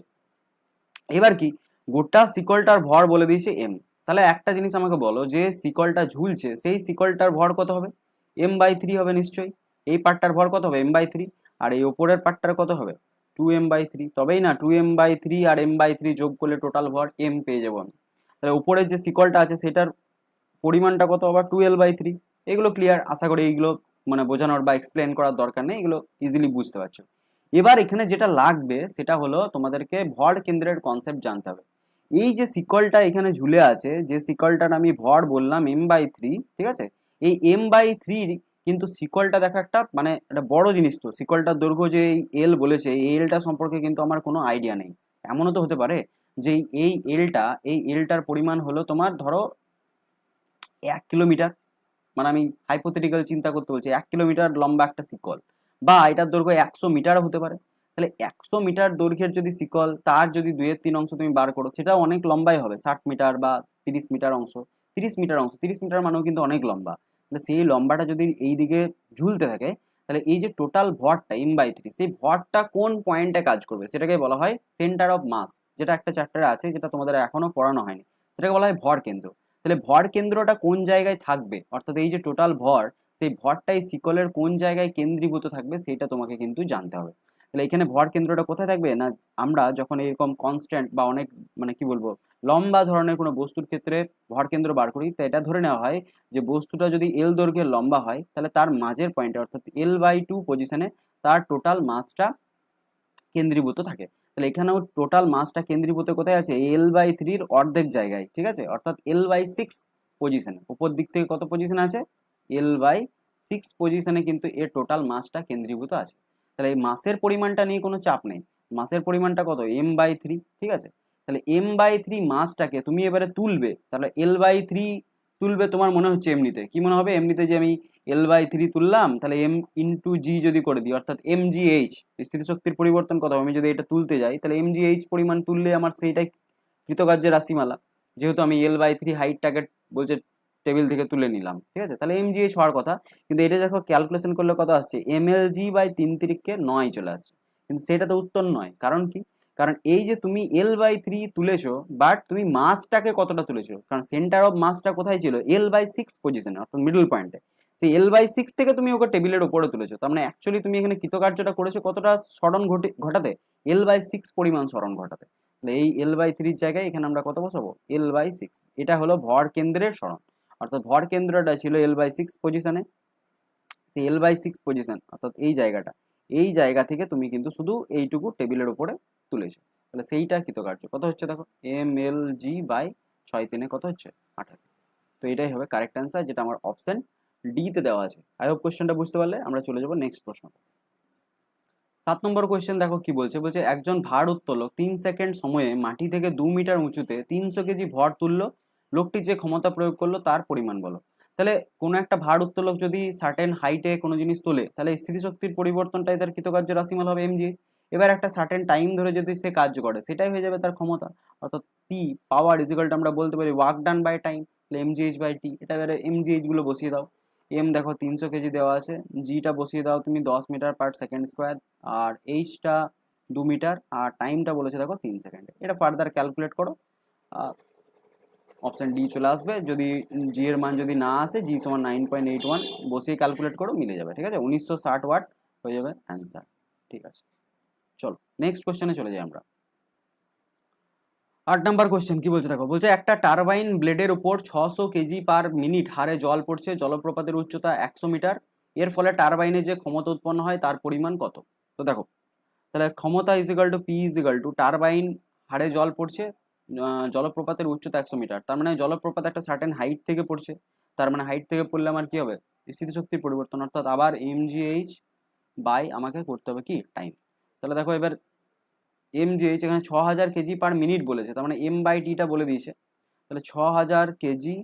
এবার কি, গোটা শিকলটার ভর বলে দিয়েছে এম, তাহলে একটা জিনিস আমাকে বলো, যে শিকলটা ঝুলছে সেই শিকলটার ভর কত হবে, m/3 হবে নিশ্চয়ই। এই পার্টটার ভর কত হবে, m/3, আর এই ওপরের পার্টটার কত হবে, 2m/3, তবেই না 2m/3 আর m/3 যোগ করলে টোটাল ভর m পেয়ে যাবো আমি। তাহলে উপরের যে শিকলটা আছে সেটার পরিমাণটা কত আবার 2l/3। এগুলো ক্লিয়ার, আশা করি এইগুলো মানে বোঝানোর বা এক্সপ্লেন করার দরকার নেই, এগুলো ইজিলি বুঝতে পারছো। এবার এখানে যেটা লাগবে সেটা হলো তোমাদেরকে ভর কেন্দ্রের কনসেপ্ট জানতে হবে। এই যে শিকলটা এখানে ঝুলে আছে, যে শিকলটার আমি ভর বললাম m/3, ঠিক আছে, এই m/3 কিন্তু শিকলটা দেখো একটা মানে একটা বড় জিনিস, তো শিকলটার দৈর্ঘ্য যে এল বলেছে, এই এলটা সম্পর্কে কিন্তু আমার কোনো আইডিয়া নেই। এমনও তো হতে পারে যে এই এলটার পরিমাণ হলো তোমার ধরো 1 কিলোমিটার, মানে আমি হাইপোথেটিক্যাল চিন্তা করতে বলছি, 1 কিলোমিটার লম্বা একটা শিকল, বা এটার দৈর্ঘ্য 100 মিটারও হতে পারে। তাহলে 100 মিটার দৈর্ঘ্যের যদি শিকল, তার যদি 2/3 অংশ তুমি বার করো, সেটা অনেক লম্বাই হবে, 60 মিটার বা 30 মিটার অংশ, 30 মিটার মানেও কিন্তু অনেক লম্বা। তাহলে সেই লম্বাটা যদি এই দিকে ঝুলতে থাকে, তাহলে এই যে টোটাল ভরটা m/3, সেই ভরটা কোন পয়েন্টে কাজ করবে সেটাকে বলা হয় সেন্টার অফ মাস, যেটা একটা চ্যাপ্টারে আছে, যেটা তোমাদের এখনো পড়ানো হয়নি, সেটাকে বলা হয় ভর কেন্দ্র। তাহলে ভর কেন্দ্রটা কোন জায়গায় থাকবে, অর্থাৎ এই যে টোটাল ভর, সেই ভরটাই শিকলের কোন জায়গায় কেন্দ্রীভূত থাকবে সেটা তোমাকে কিন্তু জানতে হবে। তাহলে এখানে ভর কেন্দ্রটা কোথায় থাকবে না, আমরা যখন এরকম কনস্ট্যান্ট বা অনেক মানে কি বলবো লম্বা ধরনের কোনো বস্তুর ক্ষেত্রে ভর কেন্দ্র বার করি, তো এটা ধরে নেওয়া হয় যে বস্তুটা যদি এল দৈর্ঘ্যের লম্বা হয়, তাহলে তার মাঝের পয়েন্টে অর্থাৎ L/2 পজিশনে তার টোটাল মাসটা কেন্দ্রীভূত থাকে। তাহলে এখানেও টোটাল মাসটা কেন্দ্রীভূত কোথায় আছে, L/3 অর্ধেক জায়গায়, ঠিক আছে, অর্থাৎ L/6 পজিশনে, উপর দিক থেকে কত পজিশন আছে, L/6 পজিশনে কিন্তু এর টোটাল মাসটা কেন্দ্রীভূত আছে। তাহলে এই মাসের পরিমাণটা নিয়ে কোনো চাপ নেই, মাসের পরিমাণটা কত m/3, ঠিক আছে। তাহলে m/3 মাসটাকে তুমি এবারে তুলবে, তাহলে l/3 তুলবে তোমার মনে হচ্ছে এমনিতে কি মনে হবে, এমনিতে যে আমি l/3 তুললাম, তাহলে m ইন্টু জি যদি করে দিই, অর্থাৎ mgh স্থিতিশক্তির পরিবর্তন কত হবে, আমি যদি এটা তুলতে যাই তাহলে mgh পরিমাণ তুললে আমার সেইটাই কৃতকার্যের রাশিমালা, যেহেতু আমি l/3 হাইটটাকে বলছে টেবিল থেকে তুলে নিলাম, ঠিক আছে, তাহলে mgh হওয়ার কথা, কিন্তু এটা দেখো ক্যালকুলেশন করলে কত আসছে, mlg/3 9 চলে আসছে, কিন্তু সেটা তো উত্তর নয়। কারণ কি, কারণ এই যে তুমি l/3 তুলেছো, বাট তুমি মাসটাকে কতটা তুলেছো, কারণ সেন্টার অফ মাসটা কোথায় ছিল, l/6 পজিশনে, অর্থাৎ মিডল পয়েন্টে, সেই l/6 থেকে তুমি ওকে টেবিলের উপরে তুলেছো, তার মানে অ্যাকচুয়ালি তুমি এখানে কৃতকার্যটা করেছো কতটা সরণ ঘটাতে, l/6 পরিমাণ সরণ ঘটাতে। তাহলে এই l/3 জায়গায় এখানে আমরা কত বসাবো, l/6, এটা হলো ভর কেন্দ্রের সরণ, অর্থাৎ ভর কেন্দ্রটা ছিল l/6 পজিশনে, সেই l/6 পজিশন অর্থাৎ এই জায়গাটা, এই জায়গা থেকে তুমি কিন্তু শুধু এইটুকু টেবিলের উপরে তুলেছো, তাহলে সেইটা কৃতকার্য কত হচ্ছে দেখো, mlg/6 কত হচ্ছে 18। তো এটাই হবে কারেক্ট অ্যান্সার, যেটা আমার অপশন ডি তে দেওয়া আছে। আই হোপ কোশ্চেনটা বুঝতে পারলে। আমরা চলে যাবো নেক্সট প্রশ্ন। 7 নম্বর কোশ্চেন দেখো কি বলছে, বলছে একজন ভার উত্তোলক 3 সেকেন্ড সময়ে মাটি থেকে 2 মিটার উঁচুতে 300 কেজি ভর তুললো, লোকটি যে ক্ষমতা প্রয়োগ করলো তার পরিমাণ বলো। তাহলে কোনো একটা ভার উত্তোলক যদি সার্টেন হাইটে কোনো জিনিস তোলে, তাহলে স্থিতিশক্তির পরিবর্তনটাই তার কৃতকার্য রাশিমাল হবে mgh। এবার একটা সার্টেন টাইম ধরে যদি সে কাজ করে, সেটাই হয়ে যাবে তার ক্ষমতা, অর্থাৎ পি পাওয়ার ইজিক্যাল টু আমরা বলতে পারি ওয়ার্ক ডান বাই টাইম, তাহলে mgh/t। এটা এবারে mgh গুলো বসিয়ে দাও, এম দেখো 300 কেজি দেওয়া আছে, জিটা বসিয়ে দাও তুমি 10 মিটার পার সেকেন্ড স্কোয়ার, আর এইচটা 2 মিটার, আর টাইমটা বলেছে দেখো 3 সেকেন্ড। এটা ফার্দার ক্যালকুলেট করো, অপশন ডি চলে আসবে। যদি জি এর মান যদি না আসে, জি সমান 9.81 বসিয়ে ক্যালকুলেট করো, মিলে যাবে, ঠিক আছে, 1960 ওয়াট হয়ে যাবে অ্যান্সার। ঠিক আছে, চলো নেক্সট কোশ্চেনে চলে যাই আমরা। 8 নাম্বার কোশ্চেন কি বলছে দেখো, বলছে একটা টারবাইন ব্লেডের উপর 600 কেজি পার মিনিট হারে জল পড়ছে, জলপ্রপাতের উচ্চতা 100 মিটার, এর ফলে টারবাইনে যে ক্ষমতা উৎপন্ন হয় তার পরিমাণ কত। তো দেখো, তাহলে ক্ষমতা equal to p equal to turbine হারে জল পড়ছে, জলপ্রপাতের উচ্চতা 100 মিটার, তার মানে জলপ্রপাত একটা সার্টেন হাইট থেকে পড়ছে, তার মানে হাইট থেকে পড়লে আমার কি হবে, স্থিতিশক্তির পরিবর্তন, অর্থাৎ আবার mgh বাই আমাকে করতে হবে কি টাইম। তাহলে দেখো এবার mgh এখানে 6000 কেজি পার মিনিট বলেছে, তার মানে m/t-টা বলে দিয়েছে, তাহলে 6000 কেজি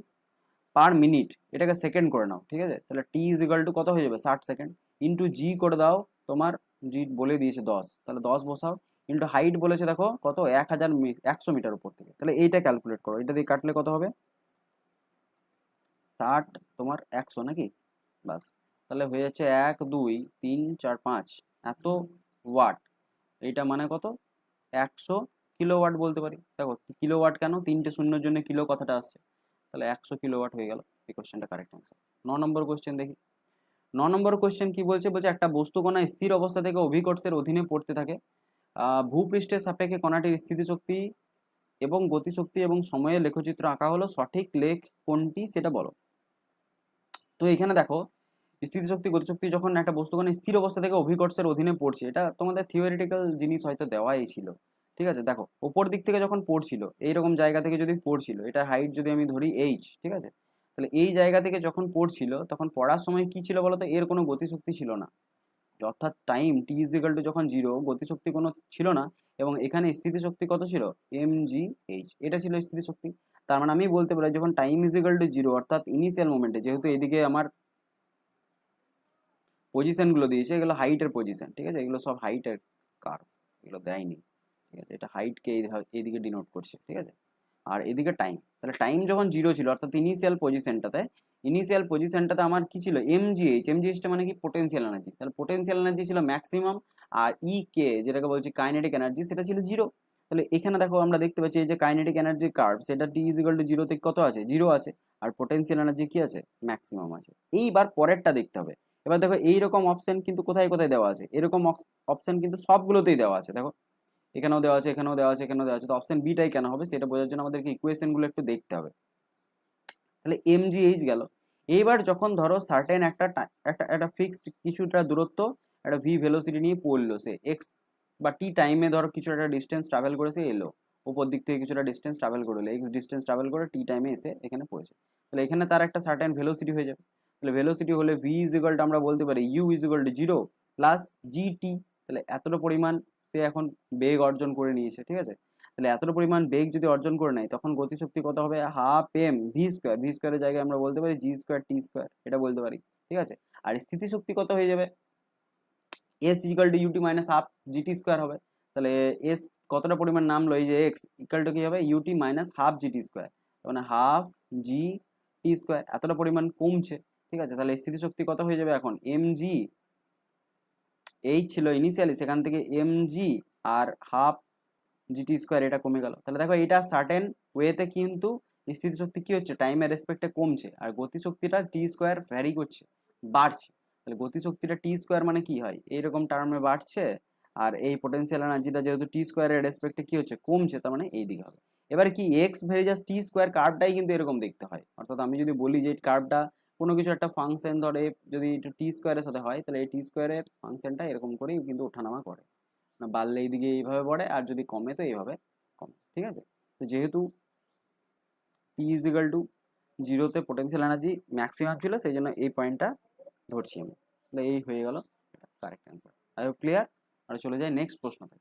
পার মিনিট, এটাকে সেকেন্ড করে নাও, ঠিক আছে, তাহলে t ইজিক্যাল টু কত হয়ে যাবে 60 সেকেন্ড, ইন্টু জি করে দাও তোমার, জি বলে দিয়েছে 10, তাহলে 10 বসাও, ইন্টু হাইট বলেছে দেখো কত 100 মিটার উপর থেকে, তাহলে এইটা ক্যালকুলেট করো, এটা দিয়ে কাটলে কত হবে 60 তোমার 100 নাকি, বাস, তাহলে হয়ে যাচ্ছে 1 2 3 4 5 এত ওয়াট, এইটা মানে কত 100 কিলোওয়াট বলতে পারি। দেখো কিলোওয়াট কেন, 3টে শূন্যর জন্য কিলো কথাটা আসছে, তাহলে 100 কিলোওয়াট হয়ে গেল। এই কোশ্চেনটা কারেক্ট অ্যান্সার। 9 নম্বর কোশ্চেন দেখি। 9 নম্বর কোশ্চেন কি বলছে, বলছে একটা বস্তু কণা স্থির অবস্থা থেকে অভিকর্ষের অধীনে পড়তে থাকে, ভূপৃষ্ঠের সাপেক্ষে কণাটির স্থিতিশক্তি এবং গতিশক্তি এবং সময়ের লেখচিত্র আঁকা হলো, সঠিক লেখ কোনটি সেটা বলো। তো এখানে দেখো স্থিতিশক্তি গতিশক্তি যখন একটা বস্তু কণা স্থির অবস্থা থেকে অভিকর্ষের অধীনে পড়ছে, এটা তোমাদের থিওরিটিক্যাল জিনিস হয়তো দেওয়াই ছিল, ঠিক আছে। দেখো ওপর দিক থেকে যখন পড়ছিল, এইরকম জায়গা থেকে যদি পড়ছিল, এটা হাইট যদি আমি ধরি এইচ, ঠিক আছে, তাহলে এই জায়গা থেকে যখন পড়ছিল, তখন পড়ার সময় কি ছিল বলতো, এর কোনো গতিশক্তি ছিল না, অর্থাৎ টাইম টি ইজিক্যাল টু যখন 0, গতিশক্তি কোনো ছিল না, এবং এখানে স্থিতিশক্তি কত ছিল mgh, এটা ছিল স্থিতিশক্তি। তার মানে আমি বলতে পারি যখন টাইম ইজিক্যাল টু 0, অর্থাৎ ইনিশিয়াল মোমেন্টে, যেহেতু এদিকে আমার পজিশনগুলো দিয়েছে এগুলো হাইটের পজিশন, ঠিক আছে, এগুলো সব হাইটের কার্ভ, এগুলো দেয়নি, ঠিক আছে, এটা হাইটকে এইদিকে ডিনোট করছে, ঠিক আছে, আর এদিকে টাইম, তাহলে টাইম যখন 0 ছিল, অর্থাৎ ইনিশিয়াল পজিশনটাতে আমার কি ছিল mgh টা মানে কি পোটেনশিয়াল এনার্জি, তাহলে পোটেনশিয়াল এনার্জি ছিল ম্যাক্সিমাম, আর ই কে যেটাকে বলছি কাইনেটিক এনার্জি, সেটা ছিল 0। তাহলে এখানে দেখো আমরা দেখতে পাচ্ছি এই যে কাইনেটিক এনার্জির কার্ভ, সেটা টি ইজিক্যাল টু 0 থেকে কত আছে 0 আছে, আর পোটেনশিয়াল এনার্জি কি আছে ম্যাক্সিমাম আছে। এইবার পরেরটা দেখতে হবে। এবার দেখো এইরকম অপশন কিন্তু কোথায় কোথায় দেওয়া আছে, এরকম অপশন কিন্তু সবগুলোতেই দেওয়া আছে, দেখো এখানেও দেওয়া আছে, এখানেও দেওয়া আছে, এখানেও দেওয়া আছে, তো অপশন বিটাই কেন হবে সেটা বোঝার জন্য আমাদেরকে ইকুয়েশনগুলো একটু দেখতে হবে। তাহলে mgh গেল। এইবার যখন ধরো সার্টেন একটা ফিক্সড কিছুটা দূরত্ব একটা ভি ভেলোসিটি নিয়ে পড়লো, সে এক্স বা টি টাইমে ধরো কিছু একটা ডিস্টেন্স ট্রাভেল করেছে, এলো উপর দিক থেকে কিছুটা ডিস্টেন্স ট্রাভেল করলো, এক্স ডিস্টেন্স ট্রাভেল করে টি টাইমে এসে এখানে পড়েছে, তাহলে এখানে তার একটা সার্টেন ভেলোসিটি হয়ে যাবে। তাহলে ভেলোসিটি হলে ভি ইজিক্যাল টু আমরা বলতে পারি u equal to 0 plus gt, তাহলে এতটা পরিমাণ সে এখন বেগ অর্জন করে নিয়েছে, ঠিক আছে। তাহলে এতটা পরিমাণ বেগ যদি অর্জন করে নেয় তখন গতিশক্তি কত হবে, half M V square, v স্কোয়ারের জায়গায় আমরা বলতে পারি জি স্কোয়ার টি স্কোয়ার, এটা বলতে পারি। ঠিক আছে, আর স্থিতিশক্তি কত হয়ে যাবে, s equal to ut minus half gt square হবে। তাহলে এস কতটা পরিমাণ নামলো, এই যে এক্স ইকুয়াল টু কি হবে ut minus half gt square, মানে হাফ জি টি স্কোয়ার, এতটা পরিমাণ কমছে। ঠিক আছে, তাহলে স্থিতিশক্তি কত হয়ে যাবে এখন, এম জি, এইচ ছিল ইনিশিয়ালি, সেখান থেকে এম জি আর হাফ জিটি স্কোয়ার, এটা কমে গেল। তাহলে দেখো এটা সার্টেন ওয়েতে কিন্তু স্থিতিশক্তি কি হচ্ছে, টাইমের রেসপেক্টে কমছে, আর গতিশক্তিটা টি স্কোয়ার ভ্যারি করছে, বাড়ছে। তাহলে গতিশক্তিটা টি স্কোয়ার মানে কি হয়, এইরকম টার্মে বাড়ছে, আর এই পোটেনশিয়াল এনার্জিটা যেহেতু টি স্কোয়ারের রেসপেক্টে কি হচ্ছে, কমছে, তার মানে এই দিকে হবে। এবারে কি এক্স ভেরিজাস টি স্কোয়ার কার্ভটাই কিন্তু এরকম দেখতে হয়, অর্থাৎ আমি যদি বলি যে কার্ভটা কোনো কিছু একটা ফাংশন ধরে যদি টি স্কোয়ারের সাথে হয়, তাহলে এই টি স্কোয়ারের ফাংশনটা এরকম করেই কিন্তু ওঠানামা করে, না বাড়লে এইদিকে এইভাবে বাড়ে, আর যদি কমে তো এইভাবে কমে। ঠিক আছে, তো যেহেতু টি ইজ ইকাল টু জিরোতে পোটেনশিয়াল এনার্জি ম্যাক্সিমাম ছিল, সেই জন্য এই পয়েন্টটা ধরছি আমি। তাহলে এই হয়ে গেল correct answer. I hope clear. আর চলে যাই নেক্সট প্রশ্নতে।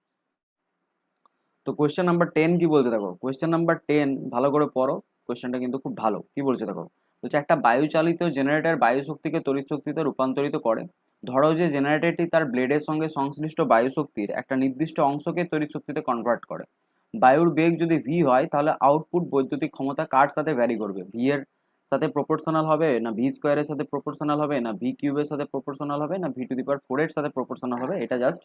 তো কোয়েশ্চেন নাম্বার 10 কি বলছে দেখো, কোয়েশ্চেন নাম্বার 10 ভালো করে পড়ো, কোয়েশ্চেনটা কিন্তু খুব ভালো। কি বলছে দেখো, বলছে একটা বায়ুচালিত জেনারেটর বায়ু শক্তিকে তড়িৎ শক্তিতে রূপান্তরিত করে। ধরো যে জেনারেটরটি তার ব্লেডের সঙ্গে সংশ্লিষ্ট বায়ু শক্তির একটা নির্দিষ্ট অংশকে তড়িৎ শক্তিতে কনভার্ট করে। বায়ুর বেগ যদি ভি হয়, তাহলে আউটপুট বৈদ্যুতিক ক্ষমতা কার সাথে ভ্যারি করবে, ভি এর সাথে প্রপোর্শনাল হবে, না ভি স্কোয়ারের সাথে প্রপোর্শনাল হবে, না ভি কিউবের সাথে প্রপোর্শনাল হবে, না ভি টু দি পাওয়ার 4 এর সাথে প্রপোর্শনাল হবে, এটা জাস্ট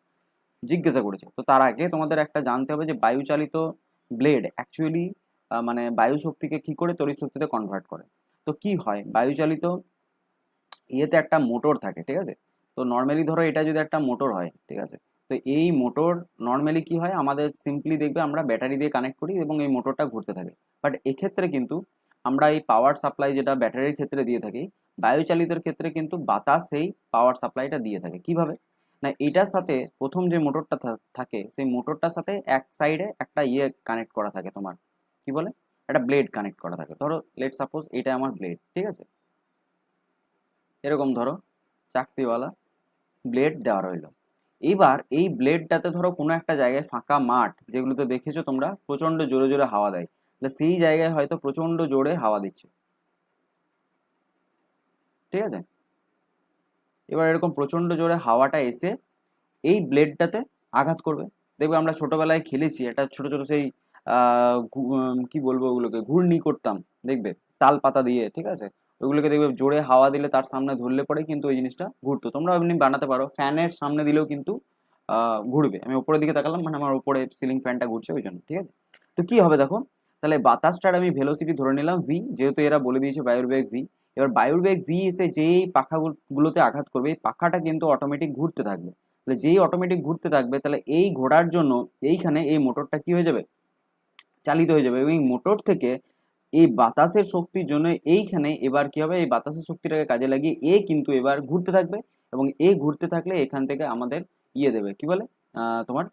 জিজ্ঞাসা করেছে। তো তার আগে তোমাদের একটা জানতে হবে যে বায়ুচালিত ব্লেড অ্যাকচুয়ালি মানে বায়ু শক্তিকে কি করে তড়িৎ শক্তিতে কনভার্ট করে। তো কি হয়, বায়ুচালিত ইয়েতে একটা মোটর থাকে, ঠিক আছে। তো নর্মালি ধরো এটা যদি একটা মোটর হয়, ঠিক আছে, তো এই মোটর নর্মালি কি হয়, আমাদের সিম্পলি দেখবে আমরা ব্যাটারি দিয়ে কানেক্ট করি এবং এই মোটরটা ঘুরতে থাকে। বাট এক্ষেত্রে কিন্তু আমরা এই পাওয়ার সাপ্লাই যেটা ব্যাটারির ক্ষেত্রে দিয়ে থাকি, বায়ুচালিতের ক্ষেত্রে কিন্তু বাতাস সেই পাওয়ার সাপ্লাইটা দিয়ে থাকে। কিভাবে না, এটার সাথে প্রথম যে মোটরটা থাকে, সেই মোটরটার সাথে এক সাইডে একটা ইয়ে কানেক্ট করা থাকে, তোমার কি বলে, একটা ব্লেড কানেক্ট করা থাকে। ধরো লেট সাপোজ এটা আমার ব্লেড, ঠিক আছে, এরকম ধরো চাকতিওয়ালা ব্লেড দেওয়া রইলো। এইবার এই ব্লেডটাতে ধরো কোনো একটা জায়গায় ফাঁকা মাঠ, যেগুলোতে দেখেছো তোমরা প্রচন্ড জোরে জোরে হাওয়া দেয়, তাহলে সেই জায়গায় হয়তো প্রচন্ড জোরে হাওয়া দিচ্ছে, ঠিক আছে। এবার এরকম প্রচন্ড জোরে হাওয়াটা এসে এই ব্লেডটাতে আঘাত করবে। দেখবে আমরা ছোটবেলায় খেলেছি, একটা ছোট ছোট সেই কি বলবো ওগুলোকে, ঘূর্ণি করতাম, দেখবে তাল পাতা দিয়ে, ঠিক আছে, ওইগুলোকে দেখবে জোরে হাওয়া দিলে তার সামনে ধরলে পরে কিন্তু ওই জিনিসটা ঘুরতো। তোমরা এমনি বানাতে পারো, ফ্যানের সামনে দিলেও কিন্তু ঘুরবে। আমি উপরের দিকে তাকালাম, মানে আমার উপরে সিলিং ফ্যানটা ঘুরছে ওই জন্য, ঠিক আছে। তো কি হবে দেখো, তাহলে বাতাসটার আমি ভেলোসিটি ধরে নিলাম ভি, যেহেতু এরা বলে দিয়েছে বায়ুর বেগ ভি। এবার বায়ুর বেগ ভি এসে যেই পাখাগুলোতে আঘাত করবে, এই পাখাটা কিন্তু অটোমেটিক ঘুরতে থাকবে। তাহলে যেই অটোমেটিক ঘুরতে থাকবে, তাহলে এই ঘোরার জন্য এইখানে এই মোটরটা কি হয়ে যাবে, চালিত হয়ে যাবে, এবং এই মোটর থেকে এই বাতাসের শক্তির জন্য এইখানে এবার কি হবে, এই বাতাসের শক্তিটাকে কাজে লাগিয়ে কিন্তু এবার ঘুরতে থাকবে, এবং ঘুরতে থাকলে এখান থেকে আমাদের ইয়ে দেবে, কি বলে, তোমার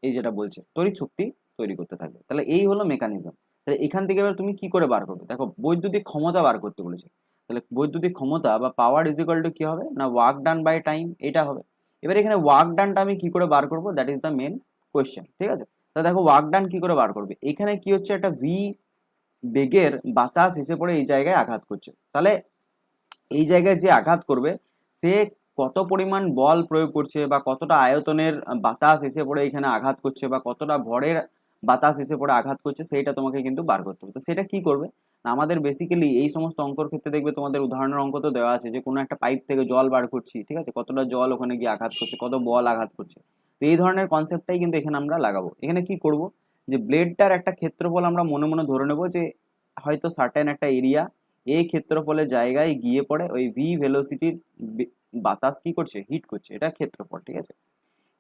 এই যেটা বলছে তড়িৎ শক্তি তৈরি করতে থাকবে। তাহলে এই হলো মেকানিজম। তাহলে এখান থেকে এবার তুমি কি করে বার করবে, দেখো বৈদ্যুতিক ক্ষমতা বার করতে বলেছে। তাহলে বৈদ্যুতিক ক্ষমতা বা পাওয়ার ইজ ইকুয়াল টু কি হবে না, ওয়ার্ক ডান বাই টাইম, এটা হবে। এবার এখানে ওয়ার্ক ডানটা আমি কি করে বার করবো, that is the main question, ঠিক আছে। তাহলে দেখো ওয়ার্ক ডান কি করে বার করবে, এখানে কি হচ্ছে, একটা ভি বেগের বাতাস এসে পড়ে এই জায়গায় আঘাত করছে। তাহলে এই জায়গায় যে আঘাত করবে সে কত পরিমাণ বল প্রয়োগ করছে, বা কতটা আয়তনের বাতাস এসে পড়ে এখানে আঘাত করছে, বা কতটা ভরের বাতাস এসে পড়ে আঘাত করছে, সেইটা তোমাকে কিন্তু বার করতে হবে। তো সেটা কি করবে না, আমাদের বেসিক্যালি এই সমস্ত অঙ্কর ক্ষেত্রে দেখবে তোমাদের উদাহরণের অঙ্ক তো দেওয়া আছে, যে কোনো একটা পাইপ থেকে জল বার করছি, ঠিক আছে, কতটা জল ওখানে গিয়ে আঘাত করছে, কত বল আঘাত করছে। তো এই ধরনের কনসেপ্টটাই কিন্তু এখানে আমরা লাগাবো। এখানে কি করব, যে ব্লেডটার একটা ক্ষেত্রফল আমরা মনে মনে ধরে নেবো, যে হয়তো সার্টেন একটা এরিয়া, এই ক্ষেত্রফলের জায়গায় গিয়ে পড়ে ওই ভি ভেলোসিটির বাতাস কি করছে, হিট করছে, এটা ক্ষেত্রফল, ঠিক আছে।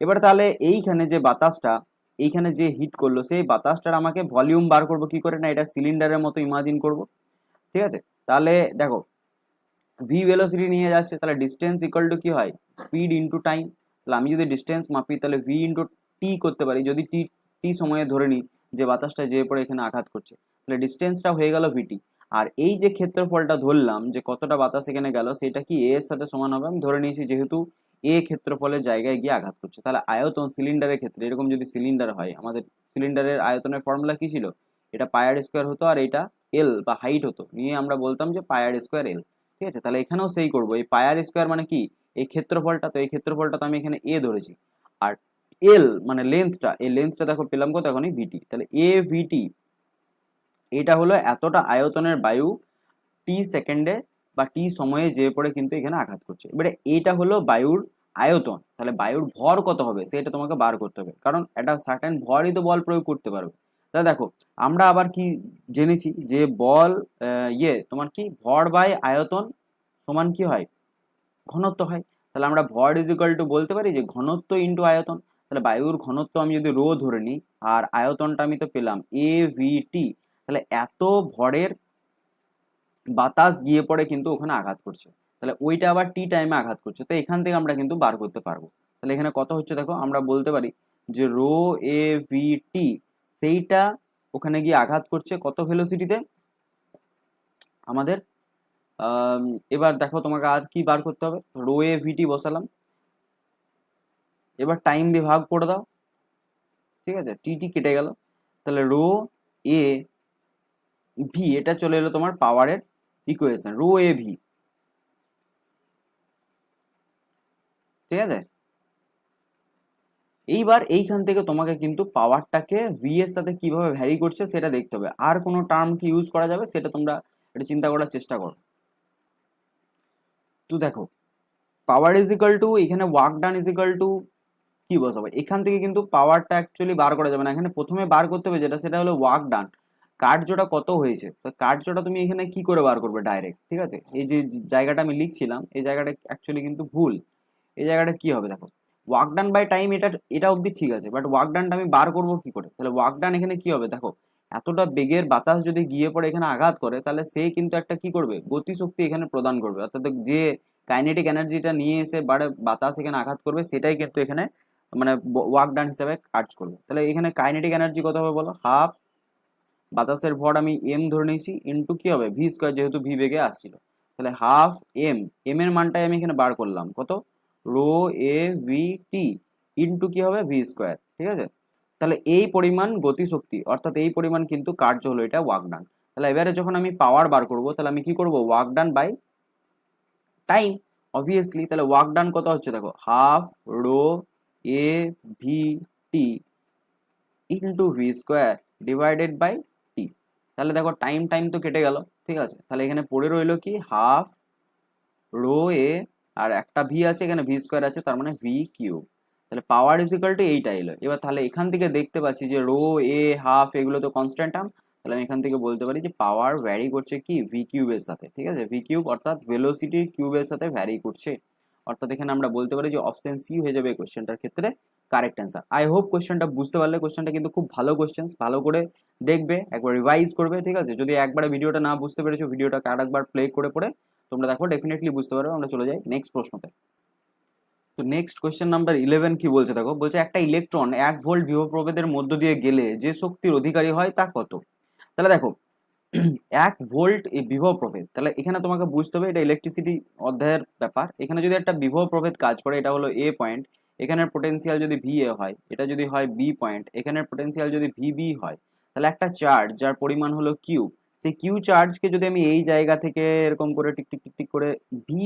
এবার তাহলে এইখানে যে বাতাসটা এইখানে যে হিট করলো, সেই বাতাসটার আমাকে ভলিউম বার করবো কি করে, না এটা সিলিন্ডারের মতো ইমাজিন করব, ঠিক আছে। তাহলে দেখো ভি ভেলোসিটি নিয়ে যাচ্ছে, তাহলে ডিস্টেন্স ইকুয়াল টু কি হয়, স্পিড ইন্টু টাইম। তাহলে আমি যদি ডিস্টেন্স মাপি, তাহলে ভি ইন্টু টি করতে পারি, যদি টি টি সময়ে ধরে নিই যে বাতাসটা যে পড়ে এখানে আঘাত করছে, তাহলে ডিস্টেন্সটা হয়ে গেল ভিটি। আর এই যে ক্ষেত্রফলটা ধরলাম যে কতটা বাতাস এখানে গেল, সেটা কি এ এর সাথে সমান হবে, আমি ধরে নিয়েছি যেহেতু এ ক্ষেত্রফলের জায়গায় গিয়ে আঘাত করছে। তাহলে আয়তন সিলিন্ডারের ক্ষেত্রে এরকম যদি সিলিন্ডার হয়, আমাদের সিলিন্ডারের আয়তনের ফর্মুলা কি ছিল, এটা পাই আর স্কোয়ার হতো আর এটা এল বা হাইট হতো, নিয়ে আমরা বলতাম যে পাই আর স্কোয়ার এল। ঠিক আছে, তাহলে এখানেও সেই করবো, এই পাই আর স্কোয়ার মানে কি, এই ক্ষেত্রফলটা, তো এই ক্ষেত্রফলটা তো আমি এখানে এ ধরেছি, আর এল মানে লেন্থটা, এই লেন্থটা দেখো পেলাম কত এখনই ভিটি, তাহলে এ ভিটি এটা হলো এতটা আয়তনের বায়ু টি সেকেন্ডে বা টি সময়ে যে পড়ে কিন্তু এখানে আঘাত করছে। এবারে এটা হলো বায়ুর আয়তন, তাহলে বায়ুর ভর কত হবে সেটা তোমাকে বার করতে হবে, কারণ একটা সার্টেন ভরই তো বল প্রয়োগ করতে পারবে। তাহলে দেখো আমরা আবার কি জেনেছি যে বল তোমার কি ভর বাই আয়তন সমান কি হয়, ঘনত্ব হয়। তাহলে আমরা ভর ইজ ইকুয়াল টু বলতে পারি যে ঘনত্ব ইন্টু আয়তন। তাহলে বায়ুর ঘনত্ব আমি যদি রো ধরে নিই আর আয়তনটা আমি তো পেলাম এ ভি টি, তাহলে এত ভরের বাতাস গিয়ে পড়ে কিন্তু ওখানে আঘাত করছে, তাহলে ওইটা আবার টি টাইমে আঘাত করছে, তো এখান থেকে আমরা কিন্তু বার করতে পারবো। তাহলে এখানে কত হচ্ছে দেখো, আমরা বলতে পারি যে রো এ ভি টি সেইটা ওখানে গিয়ে আঘাত করছে কত ভেলোসিটিতে আমাদের। এবার দেখো তোমাকে আর কি বার করতে হবে, রো এ ভিটি বসালাম, এবার টাইম দিয়ে ভাগ করে দাও, ঠিক আছে, টি কেটে গেল, তাহলে রো এ ভি এটা চলে এলো তোমার পাওয়ারের ইকুয়েশন, রো এ ভি। ঠিক আছে, এইবার এইখান থেকে তোমাকে কিন্তু পাওয়ারটাকে ভি এর সাথে কিভাবে ভ্যারি করছে সেটা দেখতে হবে, আর কোনো টার্ম কি ইউজ করা যাবে সেটা তোমরা এটা চিন্তা করার চেষ্টা করো। তো দেখো পাওয়ার ইজ ইকাল টু এখানে work done is equal two কি বসাবো, এখান থেকে কিন্তু পাওয়ারটা অ্যাকচুয়ালি বার করা যাবে না, এখানে প্রথমে বার করতে হবে যেটা সেটা হলো ওয়ার্ক ডান, কার্যটা কত হয়েছে, তো কার্যটা তুমি এখানে কি করে বার করবে ডাইরেক্ট। ঠিক আছে, এই যে জায়গাটা আমি লিখছিলাম এই জায়গাটা অ্যাকচুয়ালি কিন্তু ভুল, এই জায়গাটা কি হবে দেখো, ওয়ার্ক ডান বাই টাইম, এটা অবধি ঠিক আছে, বাট ওয়ার্ক ডানটা আমি বার করবো কি করে, তাহলে ওয়ার্ক ডান এখানে কি হবে দেখো, এতটা বেগের বাতাস যদি গিয়ে পড়ে এখানে আঘাত করে তাহলে সে কিন্তু একটা কি করবে, গতিশক্তি এখানে প্রদান করবে, অর্থাৎ যে কাইনেটিক এনার্জিটা নিয়ে এসে বারে বাতাস এখানে আঘাত করবে সেটাই কিন্তু এখানে মানে ওয়ার্ক ডান হিসাবে কাজ করবে। তাহলে এখানে কাইনেটিক এনার্জি কত হবে বলো, হাফ বাতাসের ভর আমি এম ধরে নিয়েছি ইন্টু কি হবে ভি স্কোয়ার, যেহেতু ভি বেগে আসছিল, তাহলে হাফ এম, এম এর মানটাই আমি এখানে বার করলাম কত, rho A V T into কি হবে ভি স্কোয়ার। ঠিক আছে, তাহলে এই পরিমাণ গতিশক্তি অর্থাৎ এই পরিমাণ কিন্তু কার্য হলো এটা ওয়ার্ক ডান। তাহলে এবারে যখন আমি পাওয়ার বার করব তাহলে আমি কি করব, work done by time obviously, তাহলে ওয়ার্ক ডান কত হচ্ছে দেখো, half rho A V T into V square divided by T. তাহলে দেখো টাইম টাইম তো কেটে গেল, ঠিক আছে, তাহলে এখানে পড়ে রইলো কি হাফ রো এ আর একটা ভি আছে এখানে ভি স্কোয়ার আছে তার মানে ভি কিউব, তাহলে পাওয়ার ইজ ইকুয়াল টু এইটা এলো। এবার তাহলে এখান থেকে দেখতে পাচ্ছি যে রো এ হাফ এগুলো তো কনস্ট্যান্ট টার্ম, তাহলে আমি এখান থেকে বলতে পারি যে পাওয়ার ভ্যারি করছে কি ভি কিউবের সাথে। ঠিক আছে, ভি কিউব অর্থাৎ ভেলোসিটির কিউবের সাথে ভ্যারি করছে, অর্থাৎ এখানে আমরা বলতে পারি যে অপশন সি হয়ে যাবে কোশ্চেনটার ক্ষেত্রে কারেক্ট অ্যান্সার। আই হোপ কোশ্চেনটা বুঝতে পারলে, কোশ্চেনটা কিন্তু খুব ভালো কোশ্চেন, ভালো করে দেখবে, একবার রিভাইজ করবে। ঠিক আছে, যদি একবারে ভিডিওটা না বুঝতে পেরেছো ভিডিওটাকে আরেকবার প্লে করে পড়ে তোমরা দেখো ডেফিনেটলি বুঝতে পারবে। আমরা চলে যাই নেক্সট প্রশ্নতে। তো নেক্সট কোয়েশ্চেন নাম্বার 11 কি বলছে দেখো, বলছে একটা ইলেকট্রন 1 ভোল্ট বিভব প্রভেদের মধ্য দিয়ে গেলে যে শক্তির অধিকারী হয় তা কত। তাহলে দেখো 1 ভোল্ট এই বিভব প্রভেদ, তাহলে এখানে তোমাকে বুঝতে হবে এটা ইলেকট্রিসিটি অধ্যায়ের ব্যাপার। এখানে যদি একটা বিভব প্রভেদ কাজ করে, এটা হলো এ পয়েন্ট, এখানের পোটেনশিয়াল যদি ভি এ হয়, এটা যদি হয় বি পয়েন্ট, এখানের পোটেনশিয়াল যদি ভি বি হয়, তাহলে একটা চার্জ যার পরিমাণ হলো কিউ, সেই কিউ চার্জকে যদি আমি এই জায়গা থেকে এরকম করে টিক টিক টিক টিক করে ভি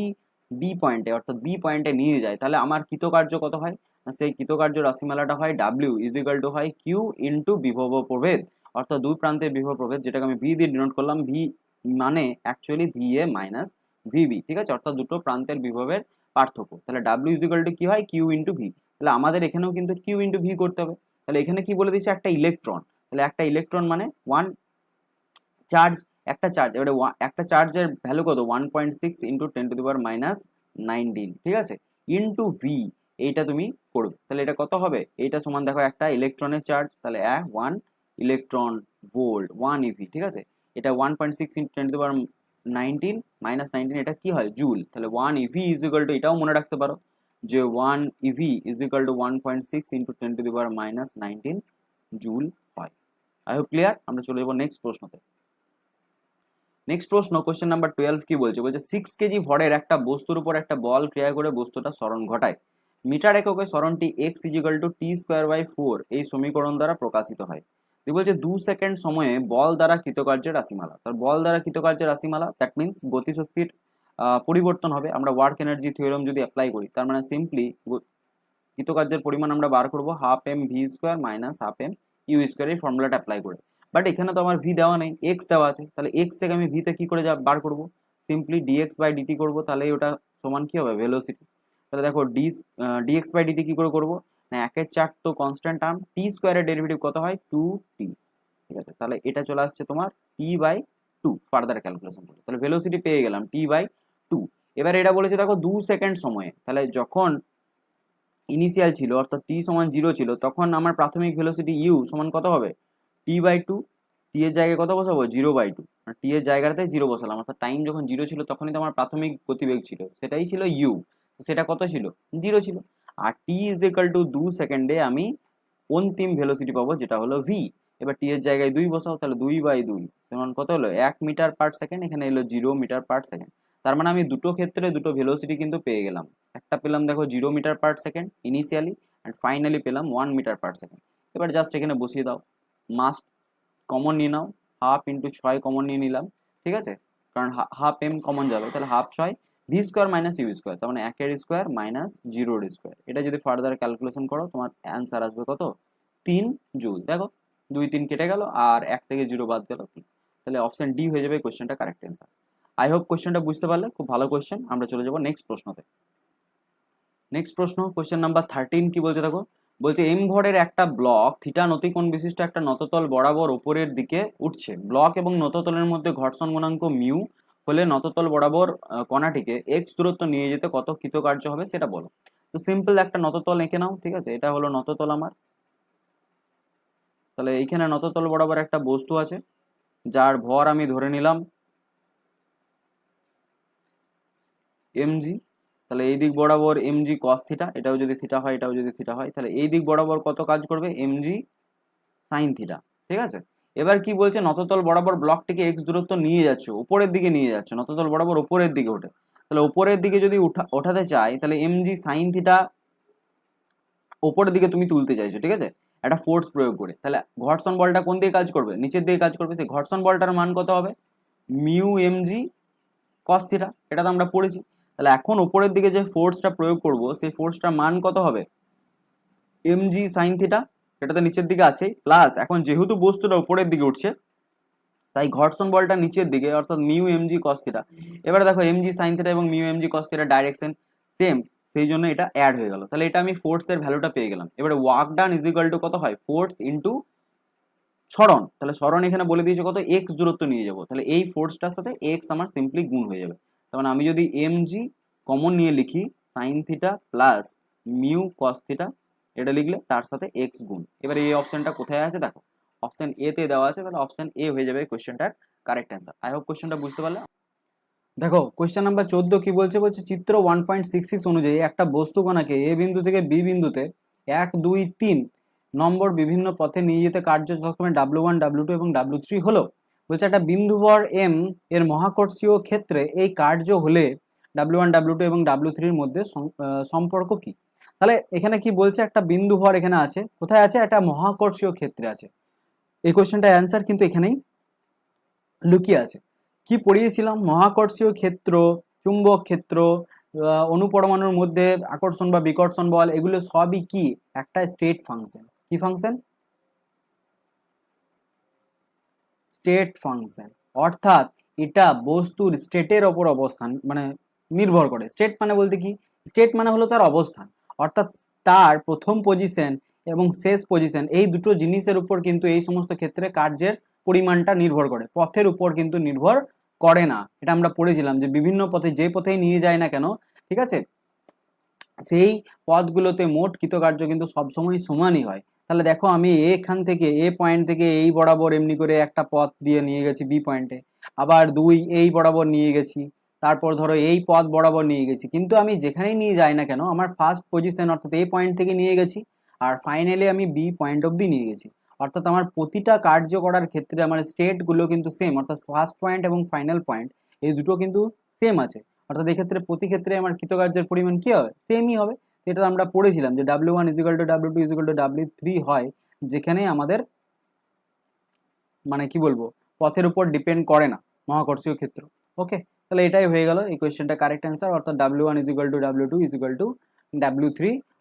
বি পয়েন্টে অর্থাৎ বি পয়েন্টে নিয়ে যায়, তাহলে আমার কৃতকার্য কত হয়, সেই কৃতকার্য রাশিমালাটা হয় ডাব্লিউ ইজ ইকাল টু হয় কিউ ইন্টু বিভব প্রভেদ, অর্থাৎ দুই প্রান্তের বিভব প্রভেদ, যেটাকে আমি ভি দিয়ে ডিনোট করলাম, ভি মানে actually V A minus VB. ঠিক আছে, অর্থাৎ দুটো প্রান্তের বিভবের পার্থক্য। তাহলে ডাব্লিউ ইজ ইকাল টু কি হয় কিউ ইন্টু ভি, তাহলে আমাদের এখানেও কিন্তু কিউ ইন্টু ভি করতে হবে। তাহলে এখানে কি বলে দিচ্ছে একটা ইলেকট্রন, তাহলে একটা ইলেকট্রন মানে ওয়ান চার্জ, একটা চার্জ, এবারে একটা চার্জের ভ্যালু কত 1.6 ইন্টু 10⁻19। ঠিক আছে, ইন্টু ভি এইটা তুমি করবে, তাহলে এটা কত হবে, এইটা সমান দেখো একটা ইলেকট্রনের চার্জ, তাহলে 1 ইলেকট্রন ভোল্ট 1 ইভি। ঠিক আছে, এটা 1.6 ইন্টু 10⁻19 এটা কি হয় জুল, তাহলে 1 ইভি ইজ ইকুয়াল টু, এটাও মনে রাখতে পারো যে 1 EV is equal to 1.6 into 10⁻19 joule হয়। I hope clear. আমরা চলে যাবো নেক্সট প্রশ্নতে। নেক্সট প্রশ্ন, কোশ্চেন নাম্বার 12 কি বলছে? বলছে 6 কেজি ভরের একটা বস্তুর উপর একটা বল ক্রিয়া করে বস্তুটা সরণ ঘটায়। মিটার এককে সরণটি x t²/4 এই সমীকরণ দ্বারা প্রকাশিত হয়। বলছে 2 সেকেন্ড সময়ে বল দ্বারা কৃতকার্যের রাশিমালা। তার বল দ্বারা কৃতকার্যের রাশিমালা, দ্যাট মিনস গতিশক্তির পরিবর্তন হবে। আমরা ওয়ার্ক এনার্জি থিওরেম যদি অ্যাপ্লাই করি, তার মানে সিম্পলি কৃতকার্যের পরিমাণ আমরা বার করবো half M V square minus half m u square, এই ফর্মুলাটা অ্যাপ্লাই করে। বাট এখানে তো আমার ভি দেওয়া নেই, এক্স দেওয়া আছে। তাহলে এক্স থেকে আমি ভিতে কি করে বার করবো? সিম্পলি ডিএক্স বাই ডিটি করবো, তাহলে ওটা সমান কি হবে? ভেলোসিটি। তাহলে দেখো ডিএক্স বাই ডিটি কি করে করবো না, 1/4 তো কনস্ট্যান্ট টার্ম, টি স্কোয়ারের ডেরিভেটিভ কত হয়? 2t। ঠিক আছে, তাহলে এটা চলে আসছে তোমার t/2 ফার্দার ক্যালকুলেশন করে। তাহলে ভেলোসিটি পেয়ে গেলাম t/2। এবার এটা বলেছে দেখো 2 সেকেন্ড সময়ে, তাহলে যখন ইনিশিয়াল ছিল অর্থাৎ t সমান 0 ছিল, তখন আমার প্রাথমিক ভেলোসিটি ইউ সমান কত হবে? t/2। টি এর জায়গায় কত বসাবো? 0/2। টি এর জায়গাতে 0 বসালাম, অর্থাৎ টাইম যখন 0 ছিল তখনই তো আমার প্রাথমিক গতিবেগ ছিল, সেটাই ছিল ইউ। সেটা কত ছিল? 0 ছিল। আর টি ইজ ইকাল টু 2 সেকেন্ডে আমি অন্তিম ভেলোসিটি পাবো, যেটা হলো ভি। এবার টি এর জায়গায় 2 বসাও, তাহলে 2/2 সমান কত হলো? 1 মিটার পার সেকেন্ড। এখানে এলো 0 মিটার পার সেকেন্ড। তার মানে আমি দুটো ক্ষেত্রে দুটো ভেলোসিটি কিন্তু পেয়ে গেলাম। একটা পেলাম দেখো 0 metre per second initially, and finally পেলাম 1 মিটার পার সেকেন্ড। এবার জাস্ট এখানে বসিয়ে দাও, মাস্ট কমন নিয়ে নাও, হাফ ইন্টু 6 কমন নিয়ে নিলাম। ঠিক আছে, কারণ হাফ এম কমন যাবে, তাহলে half 6 v square minus you square, তার মানে 1 স্কোয়ার মাইনাস 0 স্কোয়ার। এটা যদি ফার্দার ক্যালকুলেশন করো তোমার অ্যান্সার আসবে কত? 3 জুল। দেখো 2 3 কেটে গেল, আর 1 থেকে 0 বাদ গেল 3। তাহলে অপশন ডি হয়ে যাবে কোশ্চেনটা কারেক্ট অ্যান্সার। আই হোপ কোশ্চেনটা বুঝতে পারলে, খুব ভালো কোশ্চেন। আমরা চলে যাবো নেক্সট প্রশ্নতে। নেক্সট প্রশ্ন, কোশ্চেন নাম্বার 13 কি বলছে দেখো? বলছে এম ভরের একটা ব্লক থিটা নতিকোণ বিশিষ্ট একটা নততল বরাবর উপরের দিকে উঠছে। ব্লক এবং নততলের মধ্যে ঘর্ষণ গুণাঙ্ক মিউ হলে নততল বরাবর কণাটিকে এক্স দূরত্ব নিয়ে যেতে কত কৃতকার্য হবে সেটা বলো। তো সিম্পল একটা নততল এঁকে নাও। ঠিক আছে, এটা হলো নততল আমার। তাহলে এইখানে নততল বরাবর একটা বস্তু আছে, যার ভর আমি ধরে নিলাম mg। তাহলে এই দিক বরাবর mg cos থিটা, এটাও যদি থিটা হয় এটাও যদি থিটা হয়, তাহলে এই দিক বরাবর কত কাজ করবে? mg sin theta. ঠিক আছে, এবার কি বলছে? নততল বরাবর ব্লকটিকে x দূরত্ব নিয়ে যাচ্ছে, উপরের দিকে নিয়ে যাচ্ছে, নততল বরাবর উপরের দিকে ওঠে। তাহলে উপরের দিকে যদি ওঠাতে চাই, তাহলে mg sin থিটা উপরের দিকে তুমি তুলতে চাইছো। ঠিক আছে, একটা ফোর্স প্রয়োগ করে। তাহলে ঘর্ষণ বলটা কোন দিকে কাজ করবে? নিচের দিকে কাজ করবে। সেই ঘর্ষণ বলটার মান কত হবে? মিউ mg cos থিটা, এটা তো আমরা পড়েছি। তাহলে এখন উপরের দিকে যে ফোর্সটা প্রয়োগ করব, সেই ফোর্সটার মান কত হবে? mg sin থিটা, এটা তো নিচের দিকে আছে, প্লাস এখন যেহেতু বস্তুটা উপরের দিকে উঠছে, তাই ঘর্ষণ বলটা নিচের দিকে, অর্থাৎ মিউ mg cos থিটা। এবারে দেখো mg sin থিটা এবং mu mg cos theta direction same, সেই জন্য এটা অ্যাড হয়ে গেল। তাহলে এটা আমি ফোর্সের ভ্যালুটা পেয়ে গেলাম। এবারে work done is equal two কত হয়? ফোর্স ইন্টু সরণ। তাহলে সরণ এখানে বলে দিয়েছে কত? এক্স দূরত্ব নিয়ে যাবো, তাহলে এই ফোর্সটার সাথে এক্স আমার সিম্পলি গুণ হয়ে যাবে। তার মানে আমি যদি mg কমন নিয়ে লিখি sine theta plus mu cos theta, এটা লিখলে তার সাথে এক্স গুণ। এবার এই অপশনটা কোথায় আছে দেখো, অপশন এ তে দেওয়া আছে, তাহলে অপশন এ হয়ে যাবে কোশ্চেনটার কারেক্ট অ্যান্সার। আই হোপ কোশ্চেনটা বুঝতে পারলে। দেখো কোশ্চেন নাম্বার 14 কি বলছে? বলছে চিত্র 1.66 অনুযায়ী একটা বস্তু কণাকে এ বিন্দু থেকে বি বিন্দুতে 1 2 3 নম্বর বিভিন্ন পথে নিয়ে যেতে কার্য যথাক্রমে W1 W2 এবং W3 হলো। বলছে একটা বিন্দুবর এম এর মহাকর্ষীয় ক্ষেত্রে এই কার্য হলে W1 W2 এবং W3 এর মধ্যে সম্পর্ক কি? তাহলে এখানে কি বলছে? একটা বিন্দুভর এখানে আছে, কোথায় আছে? একটা মহাকর্ষীয় ক্ষেত্রে আছে। এই কোশ্চেনটার অ্যান্সার কিন্তু এখানেই লুকিয়ে আছে। কি পড়িয়েছিলাম? মহাকর্ষীয় ক্ষেত্র, চুম্বক ক্ষেত্র, অণুপরমাণুর মধ্যে আকর্ষণ বা বিকর্ষণ বল, এগুলো সবই কি একটা স্টেট ফাংশন। কি ফাংশন? State function. অর্থাৎ এটা বস্তুর স্টেটের ওপর অবস্থান মানে নির্ভর করে। স্টেট মানে বলতে কি? স্টেট মানে হলো তার অবস্থান, অর্থাৎ তার প্রথম পজিশন এবং শেষ পজিশন, এই দুটো জিনিসের উপর কিন্তু এই সমস্ত ক্ষেত্রে কার্যের পরিমাণটা নির্ভর করে, পথের উপর কিন্তু নির্ভর করে না। এটা আমরা পড়েছিলাম যে বিভিন্ন পথে, যে পথেই নিয়ে যায় না কেন, ঠিক আছে, সেই পথগুলোতে মোট কৃতকার্য কিন্তু সবসময় সমানই হয়। তাহলে দেখো আমি এখান থেকে এ পয়েন্ট থেকে এই বরাবর এমনি করে একটা পথ দিয়ে নিয়ে গেছি বি পয়েন্টে, আবার 2 এই বরাবর নিয়ে গেছি, তারপর ধরো এই পথ বরাবর নিয়ে গেছি, কিন্তু আমি যেখানেই নিয়ে যাই না কেন আমার ফার্স্ট পজিশন অর্থাৎ এ পয়েন্ট থেকে নিয়ে গেছি, আর ফাইনালি আমি বি পয়েন্ট অবধি নিয়ে গেছি। অর্থাৎ আমার প্রতিটা কার্য করার ক্ষেত্রে আমার স্টেটগুলো কিন্তু সেম, অর্থাৎ ফার্স্ট পয়েন্ট এবং ফাইনাল পয়েন্ট এই দুটো কিন্তু সেম আছে। অর্থাৎ এক্ষেত্রে প্রতি ক্ষেত্রে আমার কৃতকার্যের পরিমাণ কি হবে, সেমই হবে। এটা আমরা পড়েছিলাম যে W1 is equal two W2 is equal two W3 হয়, যেখানে আমাদের মানে কি বলবো পথের উপর ডিপেন্ড করে না মহাকর্ষীয় ক্ষেত্র। ওকে, তাহলে এটাই হয়ে গেল এই কোয়েশ্চেনটা কারেক্ট অ্যান্সার, অর্থাৎ W1 is equal two W2 is equal two W3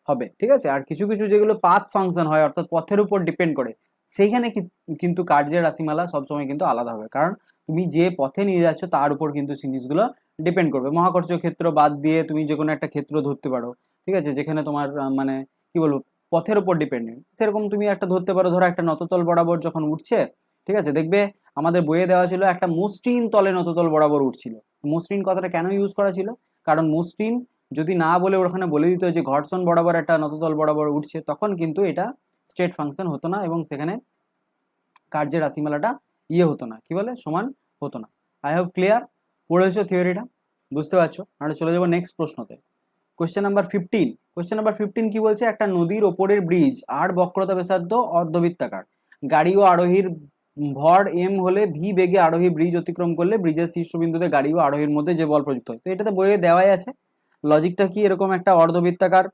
হবে। ঠিক আছে, আর কিছু কিছু যেগুলো পাথ ফাংশন হয় অর্থাৎ পথের উপর ডিপেন্ড করে, সেইখানে কিন্তু কার্যের রাশিমালা সবসময় কিন্তু আলাদা হবে, কারণ তুমি যে পথে নিয়ে যাচ্ছ তার উপর কিন্তু জিনিসগুলো ডিপেন্ড করবে। মহাকর্ষীয় ক্ষেত্র বাদ দিয়ে তুমি যে কোনো একটা ক্ষেত্র ধরতে পারো, ঠিক আছে, যেখানে তোমার মানে কি বলবো পথের উপর ডিপেন্ডেন্ট, সেরকম তুমি একটা ধরতে পারো। ধরো একটা নততল বরাবর যখন উঠছে, ঠিক আছে, দেখবে আমাদের বইয়ে দেওয়া ছিল একটা মসৃণ তলে নততল বরাবর উঠছিল। মসৃণ কথাটা কেন ইউজ করা ছিল, কারণ মসৃণ যদি না বলে ওখানে বলে দিত যে ঘর্ষণ বরাবর একটা নততল বরাবর উঠছে, তখন কিন্তু এটা স্টেট ফাংশন হতো না এবং সেখানে কার্যের রাশিমালাটা হতো না, কি বলে সমান হতো না। আই হোপ ক্লিয়ার, পড়েছো থিওরিটা, বুঝতে পারছো। আমরা চলে যাবো নেক্সট প্রশ্নতে। Question number 15। কোয়েশ্চেন নাম্বার 15 কি বলছে, একটা নদীর ওপরের ব্রিজ আর বক্রতা ব্যাসার্ধ অর্ধবৃত্তাকার, গাড়ি ও আরোহীর ভর এম হলে ভি বেগে আরোহী ব্রিজ অতিক্রম করলে ব্রিজের শীর্ষবিন্দুতে গাড়ি ও আরোহীর মধ্যে যে বল প্রযুক্ত হয়। তো এটাতে বইয়ে দেওয়াই আছে। লজিকটা কি, এরকম একটা অর্ধবৃত্তাকার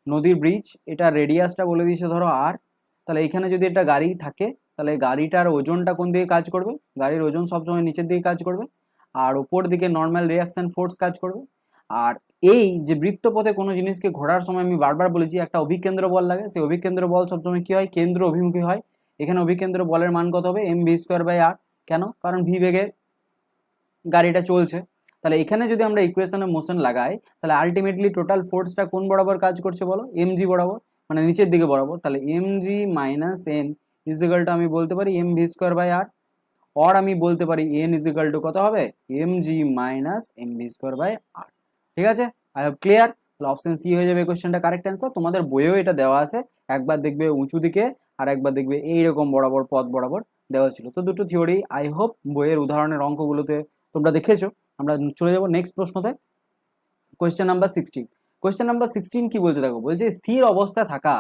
নদীর ব্রিজ, এটা রেডিয়াসটা বলে দিয়েছে ধরো আর, তাহলে এখানে যদি একটা গাড়ি থাকে তাহলে গাড়িটার ওজনটা কোন দিকে কাজ করবে, গাড়ির ওজন সবসময় নিচের দিকে কাজ করবে, আর উপর দিকে নর্মাল রিয়াকশন ফোর্স কাজ করবে। আর এই যে বৃত্তপথে কোনো জিনিসকে ঘোরার সময় আমি বারবার বলেছি একটা অভিকেন্দ্র বল লাগে, সেই অভিকেন্দ্র বল সবসময় কি হয়, কেন্দ্র অভিমুখী হয়। এখানে অভিকেন্দ্র বলের মান কত হবে, mv²/r। কেন, কারণ ভি বেগে গাড়িটা চলছে। তাহলে এখানে যদি আমরা ইকুয়েশনে মোশন লাগাই, তাহলে আলটিমেটলি টোটাল ফোর্সটা কোন বরাবর কাজ করছে বলো, mg বরাবর, মানে নিচের দিকে বরাবর। তাহলে mg minus n equal to আমি বলতে পারি mv²/r, অর আমি বলতে পারি n ইজিক্যাল টু কত হবে, mg মাইনাস mv²/r। ঠিক আছে, আই হ্যাভ ক্লিয়ার। তাহলে অপশন সি হয়ে যাবে কোশ্চেনটা কারেক্ট অ্যান্সার। তোমাদের বইয়েও এটা দেওয়া আছে, একবার দেখবে উঁচু দিকে আর একবার দেখবে এইরকম বরাবর পথ বরাবর দেওয়া ছিল। তো দুটো থিওরি আই হোপ বইয়ের উদাহরণের অঙ্কগুলোতে তোমরা দেখেছো। আমরা চলে যাবো নেক্সট প্রশ্নতে, কোয়েশ্চেন নাম্বার 16। কোয়েশ্চেন নাম্বার 16 কি বলছে দেখো, বলছে স্থির অবস্থায় থাকা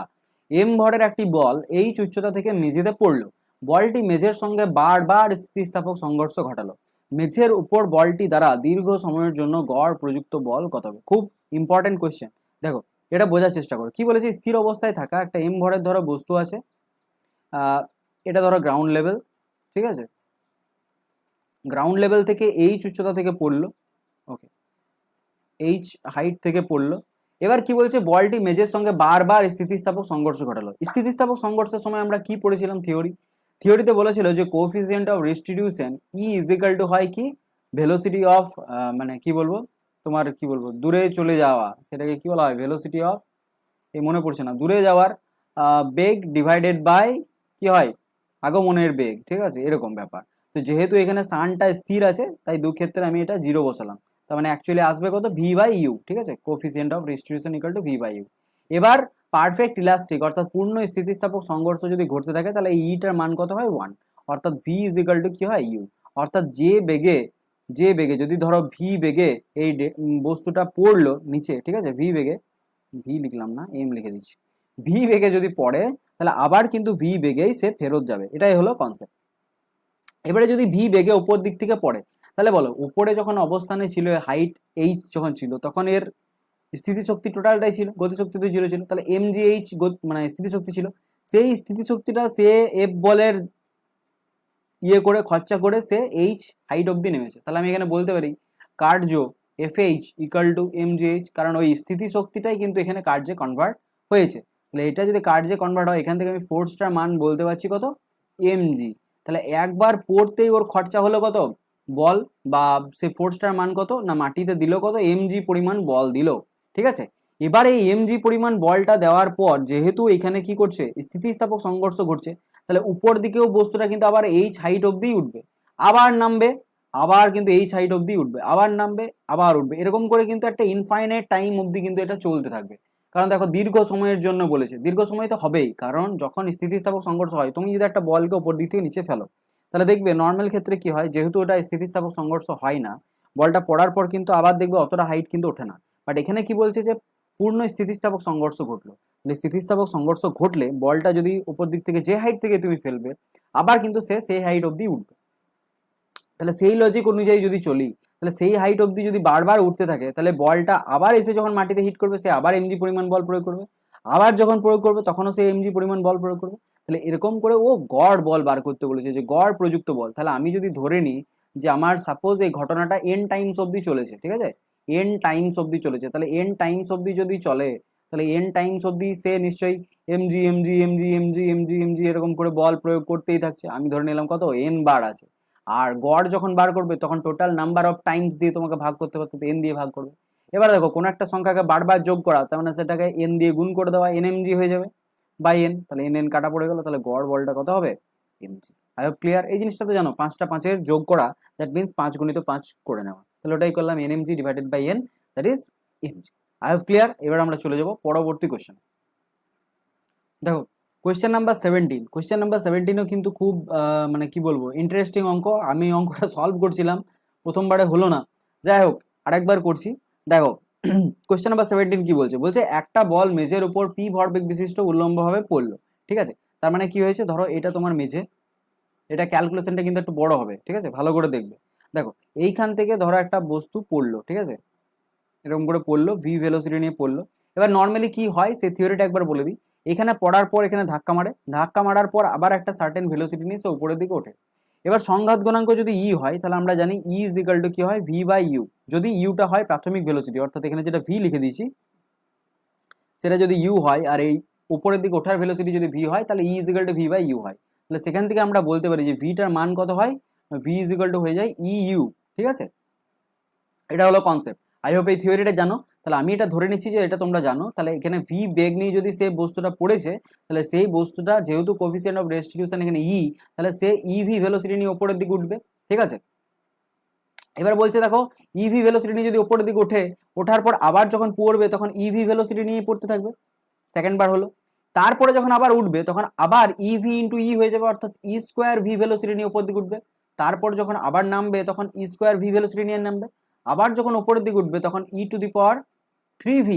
এম ভরের একটি বল এইচ উচ্চতা থেকে মেঝেতে পড়লো, বলটি মেঝের সঙ্গে বারবার স্থিতিস্থাপক সংঘর্ষ ঘটালো, মেঝের উপর বলটি দ্বারা দীর্ঘ সময়ের জন্য গড় প্রযুক্ত বল কত হবে। খুব ইম্পর্টেন্ট কোয়েশ্চেন, দেখো এটা বোঝার চেষ্টা করো। কি বলেছে, স্থির অবস্থায় থাকা একটা এম ভরের ধরো বস্তু আছে, এটা ধরো গ্রাউন্ড লেভেল, ঠিক আছে, গ্রাউন্ড লেভেল থেকে এইচ উচ্চতা থেকে পড়লো, ওকে, এইচ হাইট থেকে পড়লো। এবার কি বলছে, বলটি মেঝের সঙ্গে বারবার স্থিতিস্থাপক সংঘর্ষ ঘটালো। স্থিতিস্থাপক সংঘর্ষের সময় আমরা কি পড়েছিলাম, থিওরিতে বলেছিল যে coefficient of restitution e equal to হয় কি, ভেলোসিটি অফ মানে কি বলবো তোমার কি বলবো দূরে চলে যাওয়া, সেটাকে কি বলা হয়, ভেলোসিটি অফ, এই মনে পড়ছে না, দূরে যাওয়ার বেগ ডিভাইডেড বাই কি হয়, আগমনের বেগ। ঠিক আছে, এরকম ব্যাপার। তো যেহেতু এখানে সানটা স্থির আছে তাই দু ক্ষেত্রে আমি এটা 0 বসালাম, তার মানে অ্যাকচুয়ালি আসবে কত, v/u। ঠিক আছে, coefficient of restitution equal to v/u। এবার পারফেক্ট ইলাস্টিক অর্থাৎ পূর্ণ স্থিতিস্থাপক সংঘর্ষ যদি ঘটতে থাকে তাহলে ইটার মান কত হয়, 1, অর্থাৎ v ইকুয়াল টু কি হয়, u। অর্থাৎ যে বেগে যদি ধরো v বেগে এই বস্তুটা পড়লো নিচে, ঠিক আছে, v বেগে, v লিখলাম না, m লিখে দিচ্ছি, v বেগে যদি পড়ে তাহলে আবার কিন্তু v বেগেই সে ফেরত যাবে, এটাই হলো কনসেপ্ট। এবারে যদি v বেগে উপর দিক থেকে পড়ে, তাহলে বলো উপরে যখন অবস্থানে ছিল হাইট h যখন ছিল তখন এর স্থিতিশক্তি টোটালটাই ছিল, গতিশক্তি তো 0 ছিল, তাহলে mgh মানে স্থিতিশক্তি ছিল। সেই স্থিতিশক্তিটা সে f বলের করে খরচা করে সে h হাইট অবধি নেমেছে। তাহলে আমি এখানে বলতে পারি কার্য fh ইকুয়াল টু mgh, কারণ ওই স্থিতিশক্তিটাই কিন্তু এখানে কার্যে কনভার্ট হয়েছে। তাহলে এটা যদি কার্যে কনভার্ট হয়, এখান থেকে আমি ফোর্সটার মান বলতে পারছি কত, mg। তাহলে একবার পড়তেই ওর খরচা হলো কত বল, বা সে ফোর্সটার মান কত না মাটিতে দিল কত, mg পরিমাণ বল দিল। ঠিক আছে, এবার এই mg পরিমাণ বলটা দেওয়ার পর যেহেতু এখানে কি করছে, স্থিতিস্থাপক সংঘর্ষ ঘটছে, তাহলে উপর দিকেও বস্তুটা কিন্তু আবার h হাইট অবধি উঠবে, আবার নামবে, আবার কিন্তু h হাইট অবধি উঠবে, আবার নামবে, আবার উঠবে, এরকম করে কিন্তু একটা ইনফাইনাইট টাইম অবধি কিন্তু এটা চলতে থাকবে। কারণ দেখো দীর্ঘ সময়ের জন্য বলেছে, দীর্ঘ সময় তো হবেই, কারণ যখন স্থিতিস্থাপক সংঘর্ষ হয়, তুমি যদি একটা বলকে উপর দিক থেকে নিচে ফেলো, তাহলে দেখবে নর্মাল ক্ষেত্রে কি হয়, যেহেতু ওটা স্থিতিস্থাপক সংঘর্ষ হয় না, বলটা পড়ার পর কিন্তু আবার দেখবে অতটা হাইট কিন্তু ওঠে না। বাট এখানে কি বলছে যে পূর্ণ স্থিতিস্থাপক সংঘর্ষ ঘটলো। তাহলে স্থিতিস্থাপক সংঘর্ষ ঘটলে বলটা যদি উপর দিক থেকে যে হাইট থেকে তুমি ফেলবে আবার কিন্তু সে সেই হাইট অবধি উঠবে। তাহলে সেই লজিক অনুযায়ী যদি চলি, তাহলে সেই হাইট অবধি যদি বারবার উঠতে থাকে তাহলে বলটা আবার এসে যখন মাটিতে হিট করবে সে আবার এমজি পরিমাণ বল প্রয়োগ করবে, আবার যখন প্রয়োগ করবে তখনও সে এমজি পরিমাণ বল প্রয়োগ করবে। তাহলে এরকম করে ও গড় বল বার করতে বলেছে, যে গড় প্রযুক্ত বল। তাহলে আমি যদি ধরে নিই যে আমার সাপোজ এই ঘটনাটা এন টাইমস অবধি চলেছে, ঠিক আছে, এন টাইমস অবধি চলেছে, তাহলে এন টাইমস অবধি যদি চলে তাহলে এন টাইমস অবধি সে নিশ্চয়ই MG MG MG MG MG MG এরকম করে বল প্রয়োগ করতেই থাকছে। আমি ধরে নিলাম কত এন বার আছে, আর গড় যখন বার করবে তখন টোটাল নাম্বার অফ টাইমস দিয়ে তোমাকে ভাগ করতে পারতো, এন দিয়ে ভাগ করবে। এবার দেখো কোনো একটা সংখ্যাকে বারবার যোগ করা, তার মানে সেটাকে এন দিয়ে গুণ করে দেওয়া, এন এমজি হয়ে যাবে বাই এন, তাহলে এন এন কাটা পড়ে গেল, তাহলে গড় বলটা কত হবে এমজি। I hope clear. এই জিনিসটা তো জানো 5টা 5-এর যোগ করা, দ্যাট মিনস 5 গুণিত 5 করে নেওয়া, তাহলে ওটাই করলাম n mg divided by n, that is mg. I hope clear. এবার আমরা চলে যাব পরবর্তী কোশ্চেন। দেখো কোয়েশ্চেন নাম্বার 17, কোয়েশ্চেন নাম্বার 17ও কিন্তু খুব মানে কি বলবো ইন্টারেস্টিং অঙ্ক। আমি অঙ্কটা সলভ করছিলাম, প্রথমবারে হলো না, যাই হোক আরেকবার করছি। দেখো কোয়েশ্চেন নাম্বার 17 কি বলছে, বলছে একটা বল মেঝের উপর পি ভরবেগ বিশিষ্ট উল্লম্বভাবে পড়লো, ঠিক আছে। তার মানে কি হয়েছে, ধরো এটা তোমার মেঝে, এটা ক্যালকুলেশনটা কিন্তু একটু বড় হবে, ঠিক আছে, ভালো করে দেখবে। দেখো এইখান থেকে ধরো একটা বস্তু পড়লো, ঠিক আছে, এরকম করে পড়লো, ভি ভেলোসিটি নিয়ে পড়লো। এবার নর্মালি কি হয় সেই থিওরিটা একবার বলে দিই। এখানে পড়ার পর এখানে ধাক্কা মারে, ধাক্কা মারার পর আবার একটা সার্টেন ভেলোসিটি নিয়ে সে উপরের দিকে ওঠে। এবার সংঘাত গুণাঙ্ক যদি ই হয় তাহলে আমরা জানি ই ইজ ইকাল টু কি হয়, ভি বাই ইউ। যদি ইউটা হয় প্রাথমিক ভেলোসিটি, অর্থাৎ এখানে যেটা ভি লিখে দিয়েছি সেটা যদি ইউ হয়, আর এই উপরের দিকে ওঠার ভেলোসিটি যদি ভি হয় তাহলে E is equal to V by U হয়। তাহলে সেখান থেকে আমরা বলতে পারি যে ভিটার মান কত হয়, ভি ইজ ইকাল টু হয়ে যায় ই ইউ, ঠিক আছে। এটা হলো কনসেপ্ট। আই হোপ এই থিওরিটা জানো। তাহলে আমি এটা ধরে নিচ্ছি যে এটা তোমরা জানো। তাহলে এখানে ভি বেগ নিয়ে যদি সে বস্তুটা পড়েছে তাহলে সেই বস্তুটা যেহেতু কোফিসিয়েন্ট অফ রেস্টিটিউশন এখানে ই, তাহলে সে ইভি ভেলোসিটি নিয়ে উপরের দিকে উঠবে, ঠিক আছে। এবার বলছে দেখো ইভি ভেলোসিটি নিয়ে যদি উপরের দিকে ওঠে, ওঠার পর আবার যখন পড়বে তখন ইভি ভেলোসিটি নিয়ে পড়তে থাকবে, সেকেন্ড বার হলো। তারপরে যখন আবার উঠবে তখন আবার ইভি ইন্টু ই হয়ে যাবে, অর্থাৎ ই স্কোয়ার ভি ভেলোসিটি নিয়ে উপর দিকে উঠবে। তারপর যখন আবার নামবে তখন ই স্কোয়ার ভি ভেলোসিটি নিয়ে নামবে। আবার যখন উপরের দিকে উঠবে তখন ই টু দি পাওয়ার 3v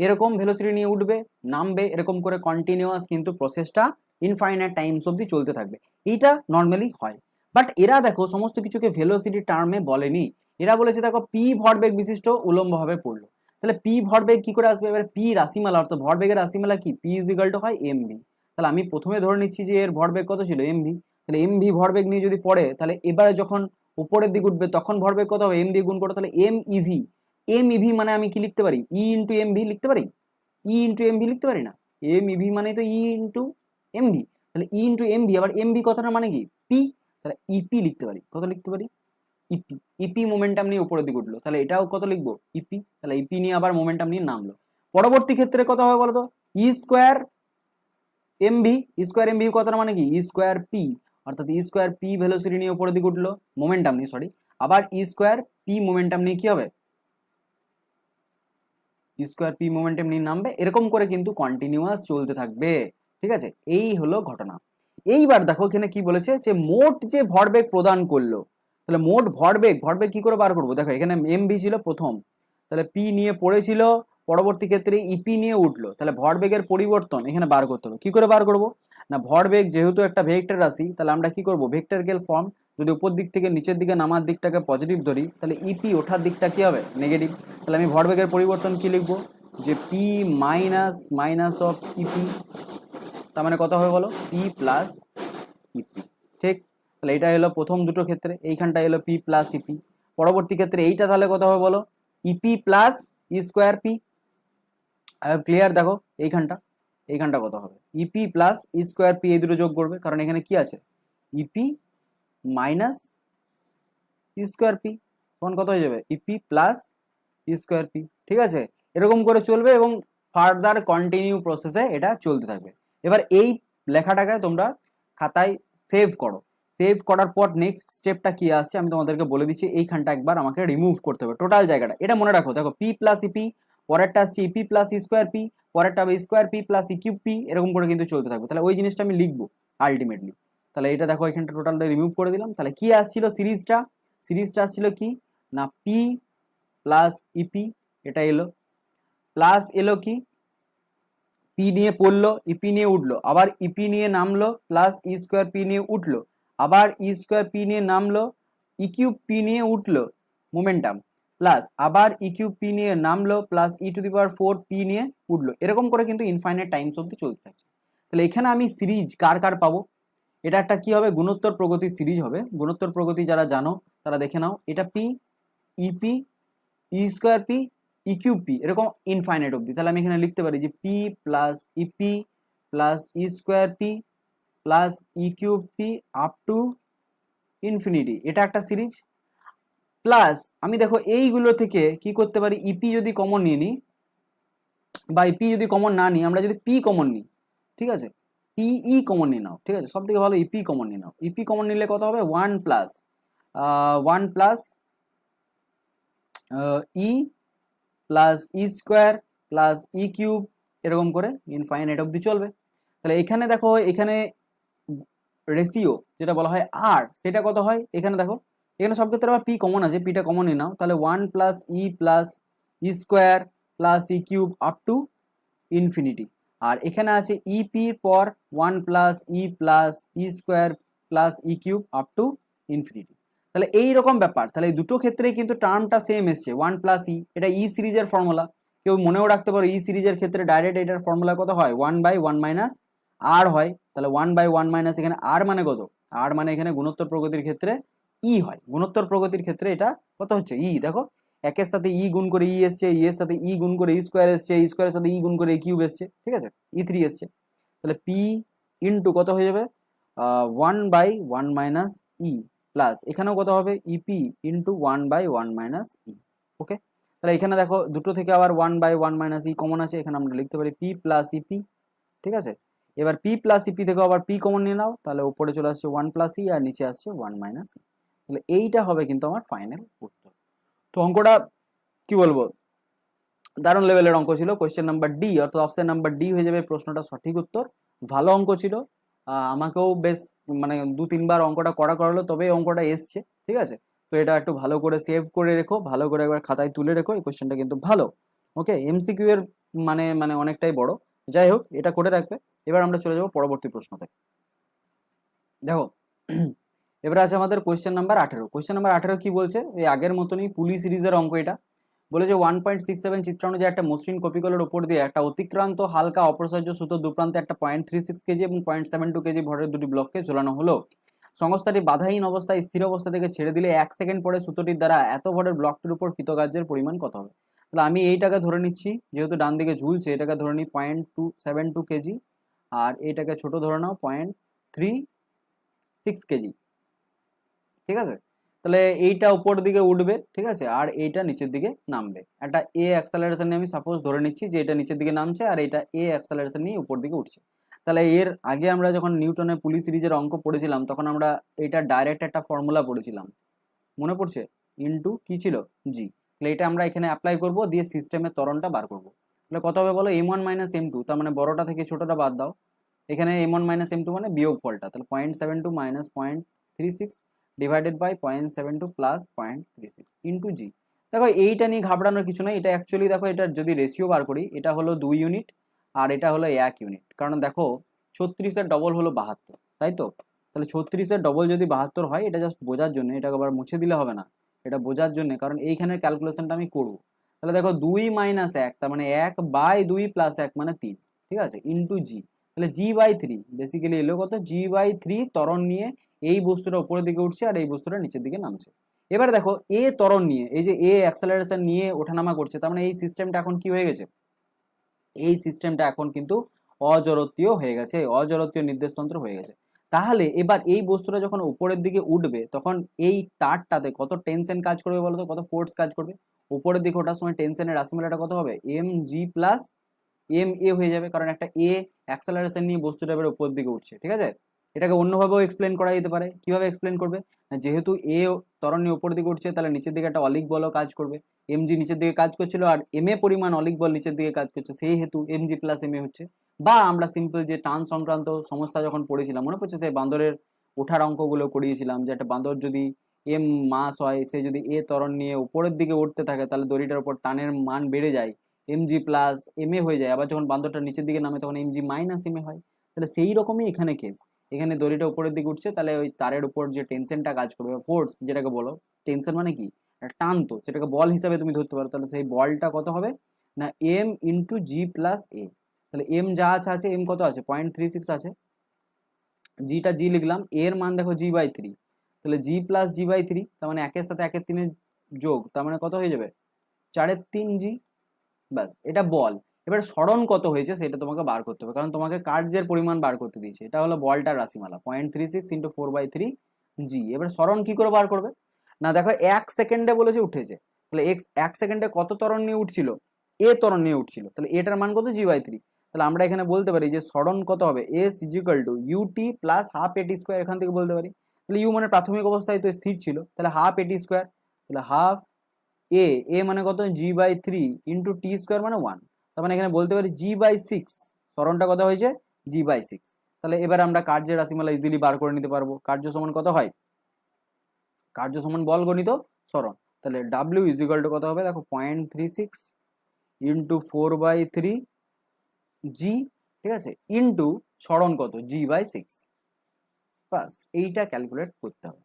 এরকম ভেলোসিটি নিয়ে উঠবে নামবে, এরকম করে কন্টিনিউয়াস কিন্তু প্রসেসটা ইনফাইনাইট টাইমস অবধি চলতে থাকবে। এইটা নর্মালি হয়। বাট এরা দেখো সমস্ত কিছুকে ভেলোসিটি টার্মে বলেনি, এরা বলেছে দেখো পি ভরবেগ বিশিষ্ট উলম্বভাবে পড়লো। তাহলে পি ভরবেগ কি করে আসবে, এবার পি রাশিমালা অর্থাৎ ভরবেগের রাশিমালা কি, পি ইজ ইকুয়াল টু হয় এমভি। তাহলে আমি প্রথমে ধরে নিচ্ছি যে এর ভরবেগ কত ছিল এমভি, তাহলে এমভি ভরবেগ নিয়ে যদি পড়ে তাহলে এবারে যখন উপরের দিকে উঠবে তখন ভরবেগ কত হবে, এম দিয়ে গুণ করো, তাহলে এম ইভি। এম ইভি মানে আমি কি লিখতে পারি, ই ইন্টু এম ভি লিখতে পারি, ই ইন্টু এম ভি লিখতে পারি না, এম ইভি মানে তো ই ইন্টু এম ভি। তাহলে ই ইন্টু এম ভি, আবার এম ভি কথাটা মানে কি পি, তাহলে ইপি লিখতে পারি, কত লিখতে পারি ইপি। ইপি মোমেন্টাম নিয়ে উপরের দিকে উঠলো, তাহলে এটাও কত লিখবো ইপি, তাহলে ইপি নিয়ে আবার মোমেন্টাম নিয়ে নামলো। পরবর্তী ক্ষেত্রে কত হবে বলতো, ই স্কোয়ার এমভি, স্কোয়ার এমভি কথাটা মানে কি ই স্কোয়ার পি, অর্থাৎ ই স্কোয়ার পি ভেলোসিটি নিয়ে উপরের দিকে উঠলো মোমেন্টাম নিয়ে, সরি, আবার ই স্কোয়ার পি মোমেন্টাম নিয়ে কি হবে, স্কোয়ার পি মোমেন্টাম নিয়ে নামবে, এরকম করে কিন্তু কন্টিনিউয়াস চলতে থাকবে, ঠিক আছে। এই হলো ঘটনা। এইবার দেখো এখানে কি বলেছে যে মোট যে ভরবেগ প্রদান করলো, তাহলে মোট ভরবেগ, ভরবেগ কি করে বার করবো, দেখো এখানে এমভি ছিল প্রথম, তাহলে পি নিয়ে পড়েছিল, পরবর্তী ক্ষেত্রে ইপি নিয়ে উঠলো, তাহলে ভরবেগের পরিবর্তন এখানে বার করতে হবে। কি করে বার করব না, ভরবেগ যেহেতু একটা ভেক্টর রাশি তাহলে আমরা কি করব ভেক্টরিক্যাল ফর্ম, যদি উপর দিক থেকে নিচের দিকে নামার দিকটাকে পজিটিভ ধরি তাহলে ইপি ওঠার দিকটা কি হবে নেগেটিভ। তাহলে আমি ভরবেগের পরিবর্তন কি লিখবো, যে p minus minus of EP, তার মানে কত হবে বলো পি প্লাস ইপি, ঠিক। তাহলে এটা হলো প্রথম দুটো ক্ষেত্রে, এইখানটা হলো পি প্লাস ইপি। পরবর্তী ক্ষেত্রে এইটা তাহলে কত হবে বলো E P plus E square P. Clear, দেখো এইখানটা কত হবে E P plus E square P, এই দুটো যোগ করবে কারণ এখানে কি আছে E P minus E square P, তখন কত হয়ে যাবে E P plus E square P, ঠিক আছে। এরকম করে চলবে এবং ফার্দার কন্টিনিউ প্রসেসে এটা চলতে থাকবে। এবার এই লেখাটাকে তোমরা খাতায় সেভ করো, সেভ করার পর নেক্সট স্টেপটা কি আসছে আমি তোমাদেরকে বলে দিচ্ছি। এইখানটা একবার আমাকে রিমুভ করতে হবে টোটাল জায়গাটা, এটা মনে রাখো। দেখো পি প্লাস ইপি, পরেরটা আসছে E P plus E square P, পরেরটা হবে square P plus E cube P, এরকম করে কিন্তু চলতে থাকবে। তাহলে ওই জিনিসটা আমি লিখবো আলটিমেটলি। তাহলে এটা দেখো এখানটা টোটালটা রিমুভ করে দিলাম। তাহলে কি আসছিল সিরিজটা আসছিল কি না পি প্লাস ইপি, এটা এলো প্লাস এলো কি পি নিয়ে পড়লো, ইপি নিয়ে উঠলো, আবার ইপি নিয়ে নামলো, প্লাস ই স্কোয়ার পি নিয়ে উঠলো, আবার ই স্কোয়ার পি নিয়ে নামলো, ই কিউব পি নিয়ে উঠলো মোমেন্টাম, প্লাস আবার ই কিউব পি নিয়ে নামলো, plus E two the power 4 P নিয়ে উঠলো। এরকম করে কিন্তু ইনফাইনাইট টাইমস অব্দি চলতে থাকছে। তাহলে এখানে আমি সিরিজ কার কার পাবো? এটা একটা কি হবে, গুণোত্তর প্রগতির সিরিজ হবে। গুণোত্তর প্রগতি যারা জানো তারা দেখে নাও, এটা পি, ইপি, ই স্কোয়ার পি, ই কিউব পি, এরকম ইনফাইনাইট অব্দি। তাহলে আমি এখানে লিখতে পারি যে P plus E P plus E square P plus E cube P up to infinity, এটা একটা সিরিজ। প্লাস আমি দেখো এইগুলো থেকে কি করতে পারি, ইপি যদি কমন নিয়ে নিই, বা ইপি যদি কমন না নিই, আমরা যদি পি কমন নিই, ঠিক আছে, পিই কমন নিয়ে নাও, ঠিক আছে, সব থেকে ভালো ইপি কমন নিয়ে নাও। ইপি কমন নিলে কত হবে, 1 প্লাস ই plus E square plus E cube, এরকম করে ইনফাইনাইট অব্দি চলবে। তাহলে এখানে দেখো, এখানে রেশিও যেটা বলা হয় আর, সেটা কত হয়, এখানে দেখো, এখানে সব ক্ষেত্রে আবার পি কমন আছে, পিটা কমন নিয়ে নাও, তাহলে 1 plus E square plus E cube up to infinity. আর এখানে আছে ইপির পর 1 plus E square plus E cube up to infinity. তাহলে এই রকম ব্যাপার। তাহলে এই দুটো ক্ষেত্রেই কিন্তু টার্মটা সেম এসছে, 1 প্লাস ই, এটা ই সিরিজের ফর্মুলা। কেউ মনেও রাখতে পারো, ই সিরিজের ক্ষেত্রে ডাইরেক্ট এটার ফর্মুলা কত হয়, 1/1 মাইনাস আর হয়। তাহলে 1/1 মাইনাস এখানে আর মানে কত, আর মানে এখানে গুণোত্তর প্রগতির ক্ষেত্রে ই হয়। গুণোত্তর প্রগতির ক্ষেত্রে এটা কত হচ্ছে, ই। দেখো একের সাথে ই গুণ করে ই এসছে, ই এর সাথে ই গুণ করে ই স্কোয়ার এসছে, ই স্কোয়ারের সাথে ই গুণ করে ই কিউব এসছে, ঠিক আছে, ই3 এসছে। তাহলে পি ইন্টু কত হয়ে যাবে, 1/1 মাইনাস ই, প্লাস এখানেও কত হবে, ইপি ইন্টু 1/1 মাইনাস ই। ওকে, তাহলে এখানে দেখো দুটো থেকে আবার 1/1 মাইনাস ই কমন আছে, এখানে আমরা লিখতে পারি পি প্লাস ইপি, ঠিক আছে। এবার পি প্লাস ইপি থেকে আবার পি কমন নিয়ে নাও, তাহলে উপরে চলে আসছে 1 প্লাস ই আর নিচে আসছে 1 মাইনাস ই। তাহলে এইটা হবে কিন্তু আমার ফাইনাল উত্তর। তো অঙ্কটা কি বলবো, দারুণ লেভেলের অঙ্ক ছিল। কোয়েশ্চেন নাম্বার ডি অর্থাৎ অপশন নাম্বার ডি হয়ে যাবে প্রশ্নটা সঠিক উত্তর। ভালো অঙ্ক ছিল, আমাকেও বেশ মানে 2-3 বার অঙ্কটা করালো তবেই অঙ্কটা এসছে, ঠিক আছে। তো এটা একটু ভালো করে সেভ করে রেখো, ভালো করে একবার খাতায় তুলে রেখো, এই কোয়েশ্চেনটা কিন্তু ভালো। ওকে, এমসিকিউ এর মানে মানে অনেকটাই বড়, যাই হোক এটা করে রাখবে। এবার আমরা চলে যাবো পরবর্তী প্রশ্নতে। দেখো এবার আছে আমাদের কোয়েশ্চেন নাম্বার 18। কোয়েশ্চেন নাম্বার 18 কি বলছে, এই আগের মতনই পুলি সিরিজের অঙ্ক এটা। বলে যে 1.67 চিত্রানুযায়ী একটা মসৃণ কপিকলের উপর দিয়ে একটা অতিক্রান্ত হালকা অপরিহার্য সুতো দুপ্রান্তে একটা 0.36 কেজি এবং 0.72 কেজি ভরের দুটি ব্লককে ঝোলানো হলো। সংস্থাটি বাধাহীন অবস্থায় স্থির অবস্থা থেকে ছেড়ে দিলে 1 সেকেন্ড পরে সুতোটির দ্বারা এত ভরের ব্লকটির উপর কৃতকার্যের পরিমাণ কত হবে। তাহলে আমি এইটাকে ধরে নিচ্ছি, যেহেতু ডান দিকে ঝুলছে, এটাকে ধরে নিই 0.272 কেজি, আর এইটাকে ছোট ধরে নাও 0.36 কেজি, ঠিক আছে। তাহলে এইটা উপর দিকে উঠবে, ঠিক আছে, আর এইটা নিচের দিকে নামবে। একটা এ অ্যাক্সেলারেশন নিয়ে আমি সাপোজ ধরে নিচ্ছি যে এটা নিচের দিকে নামছে আর এটা এ অ্যাক্সেলারেশন নিয়ে উপর দিকে উঠছে। তাহলে এর আগে আমরা যখন নিউটনের পুলি সিরিজের অঙ্ক পড়েছিলাম তখন আমরা এটা ডাইরেক্ট একটা ফর্মুলা পড়েছিলাম, মনে পড়ছে, ইনটু কি ছিল, জি। তাহলে এটা আমরা এখানে অ্যাপ্লাই করব, দিয়ে সিস্টেমের ত্বরণটা বার করব। তাহলে কত হবে বলো, m1 মাইনাস m2, তার মানে বড়টা থেকে ছোটটা বাদ দাও, এখানে m1 মাইনাস m2 মানে বিয়োগ ফলটা, তাহলে 0.72 minus 0.36 divided by 0.72 plus 0.36 into G. দেখো এইটা নিয়ে ঘাবড়ানোর কিছু নেই, এটা অ্যাকচুয়ালি দেখো এটার যদি রেশিও বার করি, এটা হলো 2 ইউনিট আর এটা হলো 1 ইউনিট। কারণ দেখো 36-এর ডবল হলো 72, তাই তো। তাহলে 36-এর ডবল যদি 72 হয়, এটা জাস্ট বোঝার জন্য, এটাকে আবার মুছে দিলে হবে না, এটা বোঝার জন্য, কারণ এইখানের ক্যালকুলেশনটা আমি করবো। তাহলে দেখো 2 মাইনাস 1 তার মানে 1/2 প্লাস 1 মানে 3, ঠিক আছে, ইন্টু জি। তাহলে g/3 বেসিক্যালি এলো কত, g/3 ত্বরণ নিয়ে এই বস্তুটা উপরের দিকে উঠছে আর এই বস্তুটা নিচের দিকে নামছে। এবার দেখো এ ত্বরণ নিয়ে, এই যে এ অ্যাক্সেলারেশন নিয়ে ওঠানামা করছে, তার মানে এই সিস্টেমটা এখন কি হয়ে গেছে, এই সিস্টেমটা এখন কিন্তু অজড়ত্বীয় হয়ে গেছে, অজড়ত্বীয় নির্দেশতন্ত্র হয়ে গেছে। তাহলে এবার এই বস্তুটা যখন উপরের দিকে উঠবে তখন এই তারটাতে কত টেনশন কাজ করবে বলতো, কত ফোর্স কাজ করবে। উপরের দিকে ওঠার সময় টেনশনের রাশিমালাটা কত হবে, mg প্লাস ma হয়ে যাবে, কারণ একটা এ অ্যাক্সেলারেশন নিয়ে বস্তুটা এবার উপর দিকে উঠছে, ঠিক আছে। এটাকে অন্যভাবেও এক্সপ্লেন করা যেতে পারে, কিভাবে এক্সপ্লেন করবে, যেহেতু এ ত্বরণ নিয়ে উপর দিকে উঠছে, তাহলে নিচের দিকে একটা অলিক বলও কাজ করবে, এমজি নিচের দিকে কাজ করছিল আর এম এ পরিমাণ অলিক বল নিচের দিকে কাজ করছে, সেই হেতু এমজি প্লাস এম এ হচ্ছে। বা আমরা সিম্পল যে টান সংক্রান্ত সমস্যা যখন পড়েছিলাম, মনে পড়ছে, সেই বান্দরের ওঠার অঙ্কগুলো করিয়েছিলাম, যে একটা বান্দর যদি এম মাস হয়, সে যদি এ ত্বরণ নিয়ে উপরের দিকে উঠতে থাকে, তাহলে দড়িটার উপর টানের মান বেড়ে যায়, M G plus M A হয়ে যায়, আবার যখন বান্দরটা নিচের দিকে নামে তখন M G minus M A হয়। তাহলে সেই রকমই এখানে কেস, এখানে দড়িটা উপরের দিকে উঠছে, তাহলে ওই তারের উপর যে টেনশনটা কাজ করবে, ফোর্স যেটাকে বলো, টেনশন মানে কি, টান, তো সেটাকে বল হিসাবে তুমি ধরতে পারো। তাহলে সেই বলটা কত হবে না এম ইন্টু জি প্লাস এ। তাহলে এম যা আছে এম কত আছে 0.36 আছে, জিটা জি লিখলাম, এর মান দেখো জি বাই থ্রি, তাহলে g plus g by three, তার মানে একের সাথে একের তিনের যোগ, তার মানে কত হয়ে যাবে 4/3 জি। ব্যাস, এটা বল। এবার সরণ কত হয়েছে সেটা তোমাকে বার করতে হবে, কারণ তোমাকে কার্যের পরিমাণ বার করতে দিয়েছে, এটা হলো বলটার রাশিমালা 0.36 ইন্টু 4/3 জি। এবার সরণ কি করে বার করবে না, দেখো 1 সেকেন্ডে বলেছে উঠেছে, তাহলে এক্স 1 সেকেন্ডে কত ত্বরণ নিয়ে উঠছিল, এ ত্বরণ নিয়ে উঠছিল, তাহলে এটার মান কত জি বাই থ্রি। তাহলে আমরা এখানে বলতে পারি যে সরণ কত হবে s equal to ut plus half at square, এখান থেকে বলতে পারি। তাহলে ইউ মানে প্রাথমিক অবস্থায় তো স্থির ছিল, তাহলে হাফ এটি স্কোয়ার, তাহলে হাফ এ, এ মানে কত G by three into T square মানে 1, তার মানে এখানে বলতে পারি জি বাই সিক্স, সরণটা কত হয়েছে জি বাই সিক্স। তাহলে এবার আমরা কার্যের রাশিমালা ইজিলি বার করে নিতে পারবো, কার্য সমান কত হয়, কার্য সমান বল গণিত সরণ, তাহলে ডাব্লিউ ইজিক্যাল টু কত হবে দেখো 0.36 ইন্টু 4/3 জি, ঠিক আছে, ইন্টু সরণ কত জি বাই সিক্স। বাস, এইটা ক্যালকুলেট করতে হবে।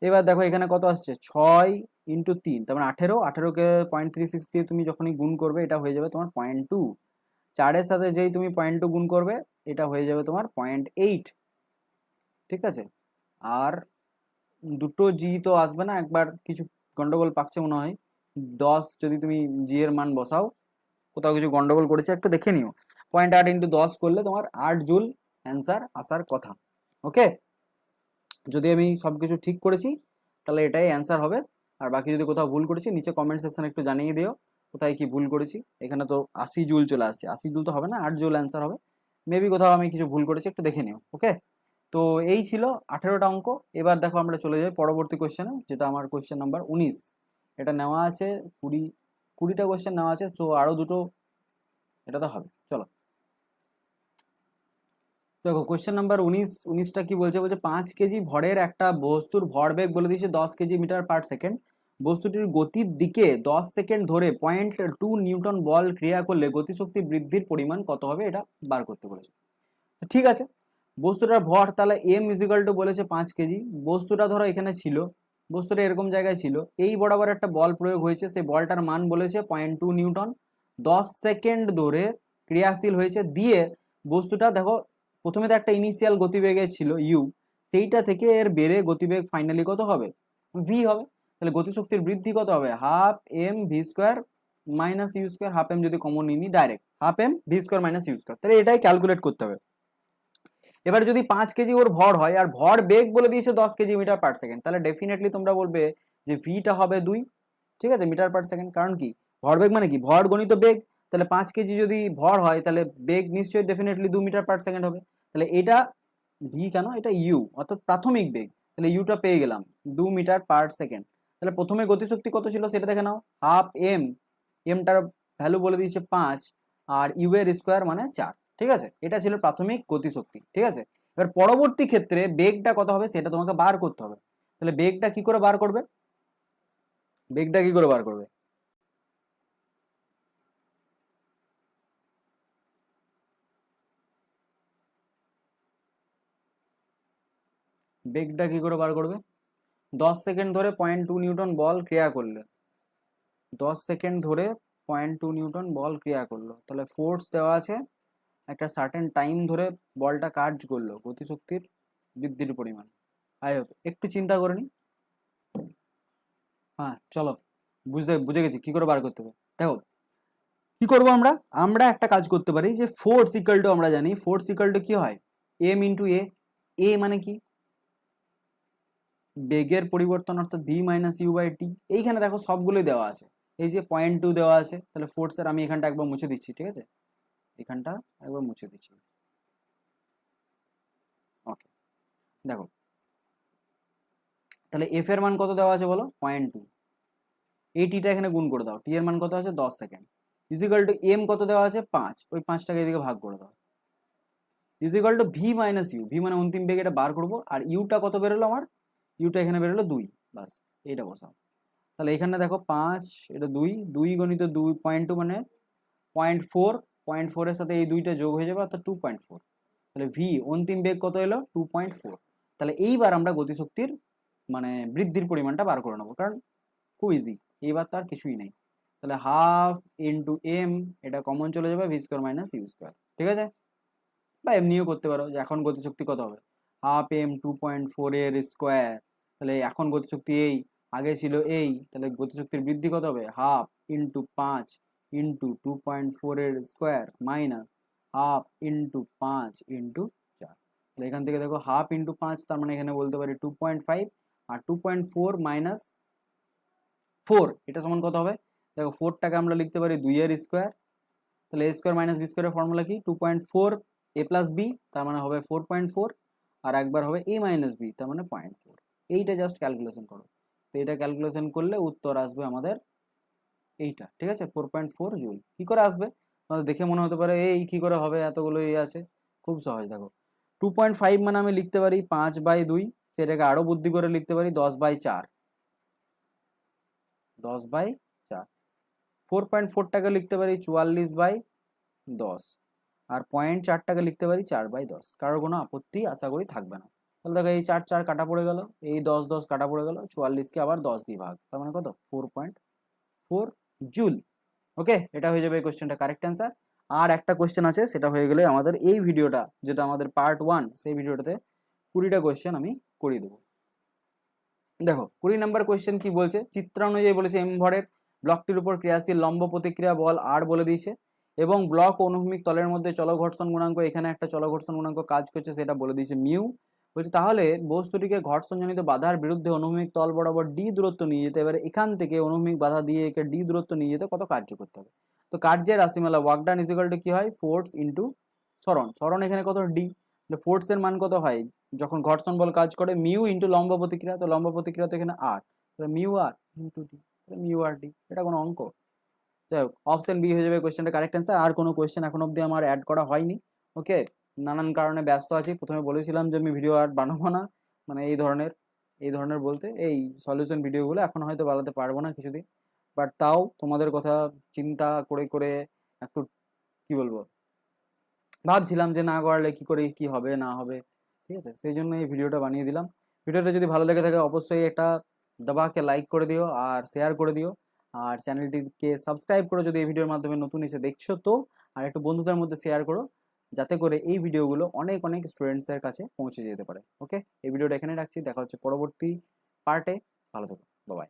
এবার দেখো এখানে কত আসছে 6 ইন্টু 3, তার মানে 18, 18কে 0.36 দিয়ে তুমি যখনই গুণ করবে এটা হয়ে যাবে তোমার 0.2, 4-এর সাথে যেই তুমি 0.2 গুণ করবে এটা হয়ে যাবে তোমার 0.8, ঠিক আছে। আর দুটো জি তো আসবে না, একবার কিছু গন্ডগোল পাকছে মনে হয়, 10 যদি তুমি জি এর মান বসাও, কোথাও কিছু গন্ডগোল করেছে একটু দেখে নিও, 0.8 ইন্টু 10 করলে তোমার 8 জুল অ্যান্সার আসার কথা। ওকে, যদি আমি সবকিছু ঠিক করেছি তাহলে এটাই অ্যান্সার হবে, আর বাকি যদি কোথাও ভুল করেছি নিচে কমেন্ট সেকশনে একটু জানিয়ে দিও কোথায় কি ভুল করেছি। এখানে তো 80 জুল চলে আসছে, 80 জুল তো হবে না, 8 জুল অ্যান্সার হবে, মেবি কোথাও আমি কিছু ভুল করেছি একটু দেখে নিও। ওকে, তো এই ছিল 18টা অঙ্ক। এবার দেখো আমরা চলে যাই পরবর্তী কোশ্চেনে, যেটা আমার কোশ্চেন নাম্বার 19। এটা নেওয়া আছে 20টা কোশ্চেন নেওয়া আছে, তো আরো দুটো এটা তো হবে। চলো দেখো কোশ্চেন নাম্বার 19টা কি বলছে, বলছে 5 কেজি ভরের একটা বস্তুর ভরবেগ বলে দিয়েছে 10 কেজি মিটার পার সেকেন্ড, বস্তুটির গতির দিকে 10 সেকেন্ড ধরে 0.2 নিউটন বল ক্রিয়া করলে গতিশক্তি বৃদ্ধির পরিমাণ কত হবে এটা বার করতে বলেছে। ঠিক আছে, বস্তুটার ভর তাহলে এম ইজিক্যাল টু বলেছে 5 কেজি, বস্তুটা ধরো এখানে ছিল, বস্তুটা এরকম জায়গায় ছিল, এই বরাবর একটা বল প্রয়োগ হয়েছে, সেই বলটার মান বলেছে 0.2 নিউটন, 10 সেকেন্ড ধরে ক্রিয়াশীল হয়েছে, দিয়ে বস্তুটা দেখো প্রথমে তো একটা ইনিশিয়াল গতিবেগে ছিল ইউ, সেইটা থেকে এর বেড়ে গতিবেগ ফাইনালি কত হবে ভি হবে। তাহলে গতিশক্তির বৃদ্ধি কত হবে half M V square minus you square, half m যদি কমন নিই direct half M V square minus you square, তাহলে এটাই ক্যালকুলেট করতে হবে। এবার যদি 5 কেজি ওর ভর হয় আর ভর বেগ বলে দিয়েছে 10 কেজি মিটার পার সেকেন্ড, তাহলে ডেফিনেটলি তোমরা বলবে যে ভিটা হবে 2, ঠিক আছে, মিটার পার সেকেন্ড, কারণ কি ভরবেগ মানে কি ভর গণিত বেগ, তাহলে 5 কেজি যদি ভর হয় তাহলে বেগ নিশ্চয়ই ডেফিনেটলি 2 মিটার পার সেকেন্ড হবে, তাহলে এটা ভি কেন, এটা ইউ অর্থাৎ প্রাথমিক বেগ, তাহলে ইউটা পেয়ে গেলাম 2 মিটার পার সেকেন্ড। তাহলে প্রথমে গতিশক্তি কত ছিল সেটা দেখে নাও, হাফ এম, এমটার ভ্যালু বলে দিয়েছে 5, আর ইউ এর স্কোয়ার মানে 4, ঠিক আছে, এটা ছিল প্রাথমিক গতিশক্তি। ঠিক আছে, এবার পরবর্তী ক্ষেত্রে বেগটা কত হবে সেটা তোমাকে বার করতে হবে। তাহলে বেগটা কি করে বার করবে, বেগটা কি করে বার করবে, বেগটা কি করে বার করবে, 10 সেকেন্ড ধরে 0.2 নিউটন বল ক্রিয়া করলে, 10 সেকেন্ড ধরে 0.2 নিউটন বল ক্রিয়া করলো, তাহলে ফোর্স দেওয়া আছে, একটা সার্টেন টাইম ধরে বলটা কাজ করলো, গতিশক্তির বৃদ্ধির পরিমাণ। আই হোপ একটু চিন্তা করে নি। হ্যাঁ চলো, বুঝে গেছি কি করে বার করতে হবে। দেখো কি করবো আমরা, আমরা একটা কাজ করতে পারি যে ফোর্স ইকুয়াল টু, আমরা জানি ফোর্স ইকুয়াল টু কি হয় এম ইন্টু এ, এ মানে কি বেগের পরিবর্তন অর্থাৎ V minus you by T, এইখানে দেখো সবগুলোই দেওয়া আছে, এই যে 0.2 দেওয়া আছে, তাহলে ফোর্সের আমি এখানটা একবার মুছে দিচ্ছি, ঠিক আছে, এখানটা একবার মুছে দিচ্ছি। ওকে, দেখো তাহলে এফ এর মান কত দেওয়া আছে বলো 0.2, এই টিটা এখানে গুণ করে দাও, টি এর মান কত আছে 10 সেকেন্ড, ইজিক্যাল টু এম কত দেওয়া আছে 5, ওই 5টাকে এদিকে ভাগ করে দাও, equal to v minus u, v মানে অন্তিম বেগ, এটা বার করবো, আর ইউটা কত বেরোলো আমার, ইউটা এখানে বেরোলো 2, বাস এইটা বসাও। তাহলে এখানে দেখো 5, এটা 2, 2 গণিত 2.2 মানে 0.4 এর সাথে এই দুইটা যোগ হয়ে যাবে অর্থাৎ 2.4। তাহলে ভি অন্তিম বেগ কত এলো 2.4। তাহলে এইবার আমরা গতিশক্তির মানে বৃদ্ধির পরিমাণটা বার করে নেবো, কারণ খুব ইজি, এইবার তো আর কিছুই নেই। তাহলে হাফ ইন্টু এম, এটা কমন চলে যাবে, v square minus you square, ঠিক আছে। বা এমনিও করতে পারো যে এখন গতিশক্তি কত হবে, হাফ এম 2.4 এর স্কোয়ার। তাহলে এখন গতিশক্তি এই, আগে ছিল এই, তাহলে গতিশক্তির বৃদ্ধি কত হবে, হাফ ইন্টু 5 ইন্টু 2.4 এর square minus half into 5 into 4। তাহলে এখান থেকে দেখো হাফ ইন্টু 5, তার মানে এখানে বলতে পারি 2.5, আর 2.4 মাইনাস 4 এটা সমান কত হবে, দেখো 4টাকে আমরা লিখতে পারি 2 এর স্কোয়ার। তাহলে এ স্কোয়ার মাইনাস বি স্কোয়ারের ফর্মুলা কি, 2.4 এ প্লাস বি, তার মানে হবে 4.4, আর একবার হবে এ মাইনাস বি, তার মানে 0.4। এইটা জাস্ট ক্যালকুলেশন করো, তো এটা ক্যালকুলেশন করলে উত্তর আসবে আমাদের এইটা, ঠিক আছে, 4.4 জুল। কি করে আসবে আমাদের দেখে মনে হতে পারে এই কি করে হবে, এতগুলো এই আছে, খুব সহজ। দেখো 2.5 মানে আমি লিখতে পারি 5/2, সেটাকে আরো বুদ্ধি করে লিখতে পারি 10/4, 10/4। 4.4টাকে লিখতে পারি 44/10, আর 0.4টাকে লিখতে পারি 4/10। কারোর কোনো আপত্তি আশা করি থাকবে না। তাহলে দেখো এই 4 4 কাটা পড়ে গেল, এই 10 10 কাটা পড়ে গেল, 44কে আবার 10 দিয়ে ভাগ, তার মানে কত 4.4 জুল। ওকে, এটা হয়ে যাবে এই কোশ্চেনটা কারেক্ট অ্যান্সার। আর একটা কোশ্চেন আছে, সেটা হয়ে গেলে আমাদের এই ভিডিওটা, যেটা আমাদের পার্ট 1, সেই ভিডিওটাতে 20টা কোশ্চেন আমি করিয়ে দেবো। দেখো 20 নম্বর কোশ্চেন কি বলছে, চিত্রানুযায়ী বলেছে এম ভরের ব্লকটির উপর ক্রিয়াশীল লম্ব প্রতিক্রিয়া বল আর বলে দিয়েছে, এবং ব্লক অনুভূমিক তলের মধ্যে চলঘর্ষণ গুণাঙ্ক, এখানে একটা চলঘর্ষণ গুণাঙ্ক কাজ করছে, সেটা বলে দিয়েছে মিউ। বলছে তাহলে বস্তুটিকে ঘর্ষণজনিত বাধার বিরুদ্ধে অনুভূমিক তল বরাবর ডি দূরত্ব নিয়ে যেতে, এবারে এখান থেকে অনুভূমিক বাধা দিয়ে একে ডি দূরত্ব নিয়ে যেতে কত কার্য করতে হবে। তো কার্যের রাশিমালা work done is equal to কি হয়, ফোর্স ইন্টু সরণ। সরণ এখানে কত ডি, ফোর্স এর মান কত হয় যখন ঘর্ষণ বল কাজ করে, মিউ ইন্টু লম্ব প্রতিক্রিয়া, তো লম্ব প্রতিক্রিয়া তো এখানে আর, তাহলে মিউ আর ইন্টু ডি, তাহলে মিউ আর ডি, এটা কোনো অঙ্ক। যাই হোক, অপশন বি হয়ে যাবে কোশ্চেনটা কারেক্ট অ্যান্সার। আর কোনো কোশ্চেন এখন অবধি আমার অ্যাড করা হয়নি, ওকে, নানান কারণে ব্যস্ত আছি। প্রথমে বলেছিলাম যে আমি ভিডিও আর বানাবো না, মানে এই ধরনের বলতে এই সলিউশন ভিডিওগুলো এখন হয়তো বানাতে পারবো না কিছুদিন, বাট তাও তোমাদের কথা চিন্তা করে করে একটু কি বলবো, ভাবছিলাম যে না করলে কি করে কি হবে না হবে, ঠিক আছে, সেই জন্য এই ভিডিওটা বানিয়ে দিলাম। ভিডিওটা যদি ভালো লেগে থাকে অবশ্যই একটা দাবাকে লাইক করে দিও আর শেয়ার করে দিও, আর চ্যানেলটিকে সাবস্ক্রাইব করো যদি এই ভিডিওর মাধ্যমে নতুন এসে দেখছো তো, আর একটু বন্ধুদের মধ্যে শেয়ার করো, যাতে করে এই ভিডিওগুলো অনেক অনেক স্টুডেন্টসের কাছে পৌঁছে যেতে পারে। ওকে, এই ভিডিওটা এখানে রাখছি, দেখা হচ্ছে পরবর্তী পার্টে, ভালো থেকো, বাই বাই।